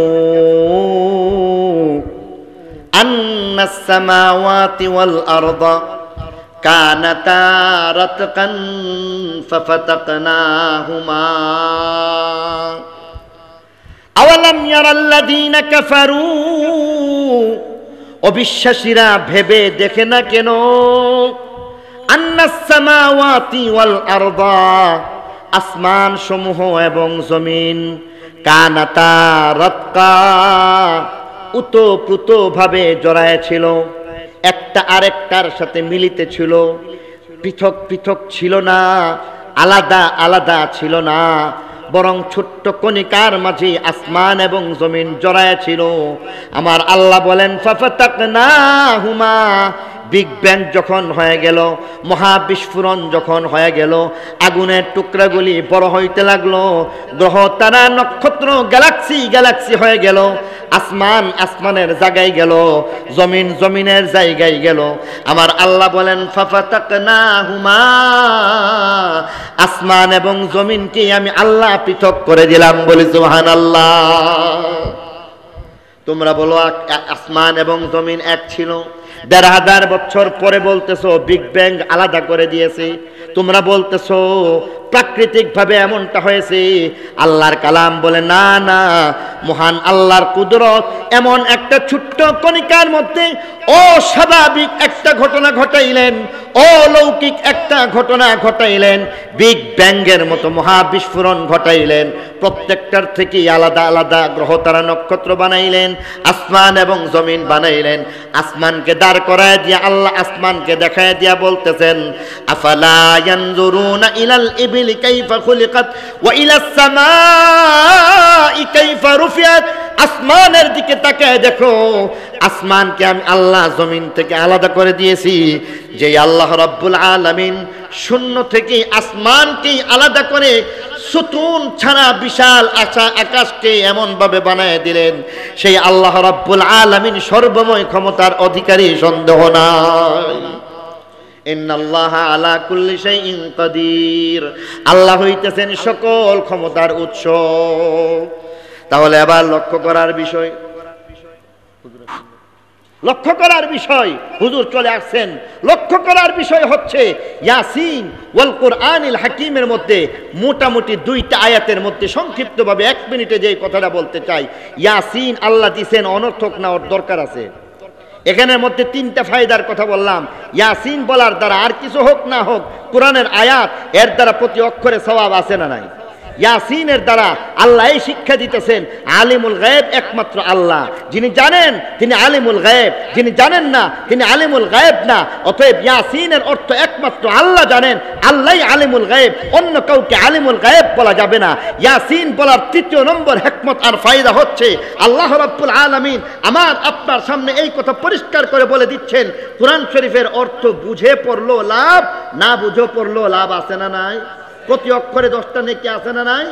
আন্নাস সামাওয়াতি ওয়াল আরদা কানাতা রাতকান ফাফাতাকনাহুমা। আওয়ালাম ইয়ারাল্লাযীনা কাফারু, অবিশ্বাসীরা ভেবে দেখে না কেন? আন্নাস সামাওয়াতি ওয়াল আরদা, আসমান সমূহ এবং জমিন, কানাতা রাতকা, উতপ্রুত ভাবে জড়ায় ছিল, একটা আরেকটার সাথে মিলিত ছিল, পৃথক পৃথক ছিল না, আলাদা আলাদা ছিল না, বরং ছোট্ট কণিকার মাঝে আসমান এবং জমিন জড়ায় ছিল। আমার আল্লাহ বলেন ফাফাতাকনাহুমা, বিগ ব্যাং যখন হয়ে গেল, মহাবিস্ফোরণ যখন হয়ে গেল, আগুনের টুকরাগুলি বড় হইতে লাগলো, গ্রহ, তারা, নক্ষত্র, গ্যালাক্সি গ্যালাক্সি হয়ে গেল, আসমান আসমানের জায়গায় গেল, জমিন জমিনের জায়গায় গেল। আমার আল্লাহ বলেন ফাফাতাকনাহুমা, আসমান এবং জমিনকে আমি আল্লাহ পৃথক করে দিলাম। বলি সুবহানাল্লাহ। তোমরা বলো আসমান এবং জমিন এক ছিল, ১৫০০ বছর পরে বলতেছো বিগ ব্যাং আলাদা করে দিয়েছে। তোমরা বলতেছো প্রাকৃতিক ভাবে এমনটা হয়েছে। আল্লাহর কালাম বলে না না, মহান আল্লাহর কুদরত এমন একটা ছোট্ট কণিকার মধ্যে অস্বাভাবিক একটা ঘটনা ঘটাইলেন, অলৌকিক একটা ঘটনা ঘটাইলেন, বিগ ব্যাংয়ের মতো মহাবিস্ফোরণ ঘটাইলেন। প্রত্যেকটার থেকে আলাদা আলাদা গ্রহ, তারা, নক্ষত্র বানাইলেন, আসমান এবং জমিন বানাইলেন। আসমানকে দাঁড় করায় দিয়ে আল্লাহ আসমানকে দেখায় দিয়া বলতেছেন, আফালা ইয়ানজুরুনা ইলাল ইবিলি কাইফা খুলিকাত ওয়া ইলাস সামাই কাইফা রুফিয়াত। আসমানের দিকে তাকায় দেখো, আসমানকে আমি আল্লাহ জমিন থেকে আলাদা করে দিয়েছি। যে আল্লাহ রাব্বুল আলামিন শূন্য থেকে আসমানকে আলাদা করে সুতুন ছাড়া বিশাল আকাশকে এমন ভাবে বানায় দিলেন, সেই আল্লাহ রাব্বুল আলামিন সর্বময় ক্ষমতার অধিকারী, সন্দেহ নাই। ইন্নাল্লাহা আলা কুল্লি শাইইন কাদির, আল্লাহ হইতেছেন সকল ক্ষমতার উৎস। তাহলে আবার লক্ষ্য করার বিষয়, লক্ষ্য করার বিষয়, হুজুর চলে আসছেন। লক্ষ্য করার বিষয় হচ্ছে ইয়াসিন ওয়াল কুরআনিল হাকিমের মধ্যে মোটামুটি 2টা আয়াতের মধ্যে সংক্ষিপ্তভাবে 1 মিনিটে যে কথাটা বলতে চাই। ইয়াসিন আল্লাহ দিয়েছেন, অনর্থক না, ওর দরকার আছে। এখানের মধ্যে 3টা ফায়দার কথা বললাম। ইয়াসিন বলার দ্বারা আর কিছু হোক না হোক, কোরআনের আয়াত, এর দ্বারা প্রতি অক্ষরে সওয়াব আছে না নাই? ইয়াসিনের দ্বারা আল্লাহ এই শিক্ষা দিতেছেন আলিমুল গায়েব একমাত্র আল্লাহ, যিনি জানেন তিনি আলিমুল গায়েব, যিনি জানেন না তিনি আলিমুল গায়েব না। অতএব ইয়াসিনের অর্থ একমাত্র আল্লাহ জানেন, আল্লাহই আলিমুল গায়েব, অন্য কাউকে আলিমুল গায়েব বলা যাবে না। ইয়াসিন বলার তৃতীয় নম্বর হিকমত আর ফায়দা হচ্ছে আল্লাহ রাব্বুল আলামিন আমার আপনার সামনে এই কথা পরিষ্কার করে বলে দিচ্ছেন, কোরআন শরীফের অর্থ বুঝে পড়লো লাভ, না বুঝে পড়লো লাভ আছে না নাই? প্রতি অক্ষরে 10টা নেকি আছে না নাই?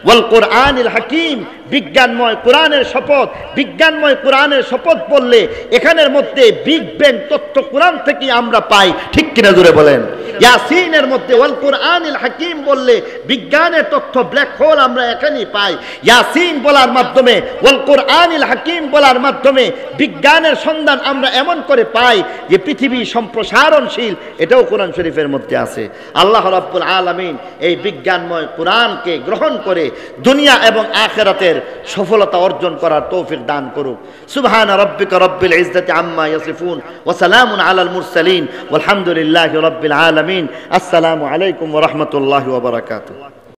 ওয়াল কোরআনিল হাকিম, বিজ্ঞানময় কোরআনের শপথ। বিজ্ঞানময় কোরআনের শপথ বললে এখানের মধ্যে বিগ ব্যাং তথ্য কোরআন থেকে আমরা পাই, ঠিক কিনা জোরে বলেন? ইয়াসিনের মধ্যে ওয়াল কোরআনিল হাকিম বললে বিজ্ঞানের তথ্য ব্ল্যাক হোল আমরা এখানেই পাই। ইয়াসিন বলার মাধ্যমে, ওয়াল কোরআনিল হাকিম বলার মাধ্যমে বিজ্ঞানের সন্ধান আমরা এমন করে পাই যে পৃথিবী সম্প্রসারণশীল, এটাও কোরআন শরীফের মধ্যে আছে। আল্লাহ রাব্বুল আলামিন এই বিজ্ঞানময় কোরআনকে গ্রহণ করে দুনিয়া এবং আখিরাতের সফলতা অর্জন করার তৌফিক দান করুক। সুবহানা রাব্বিকা রাব্বিল ইজ্জাতি আম্মা ইয়াসিফুন ওয়া সালামুন আলাল মুরসালিন ওয়ালহামদুলিল্লাহি রাব্বিল আলামিন। আসসালামু আলাইকুম ওয়া রাহমাতুল্লাহি ওয়া বারাকাতুহু।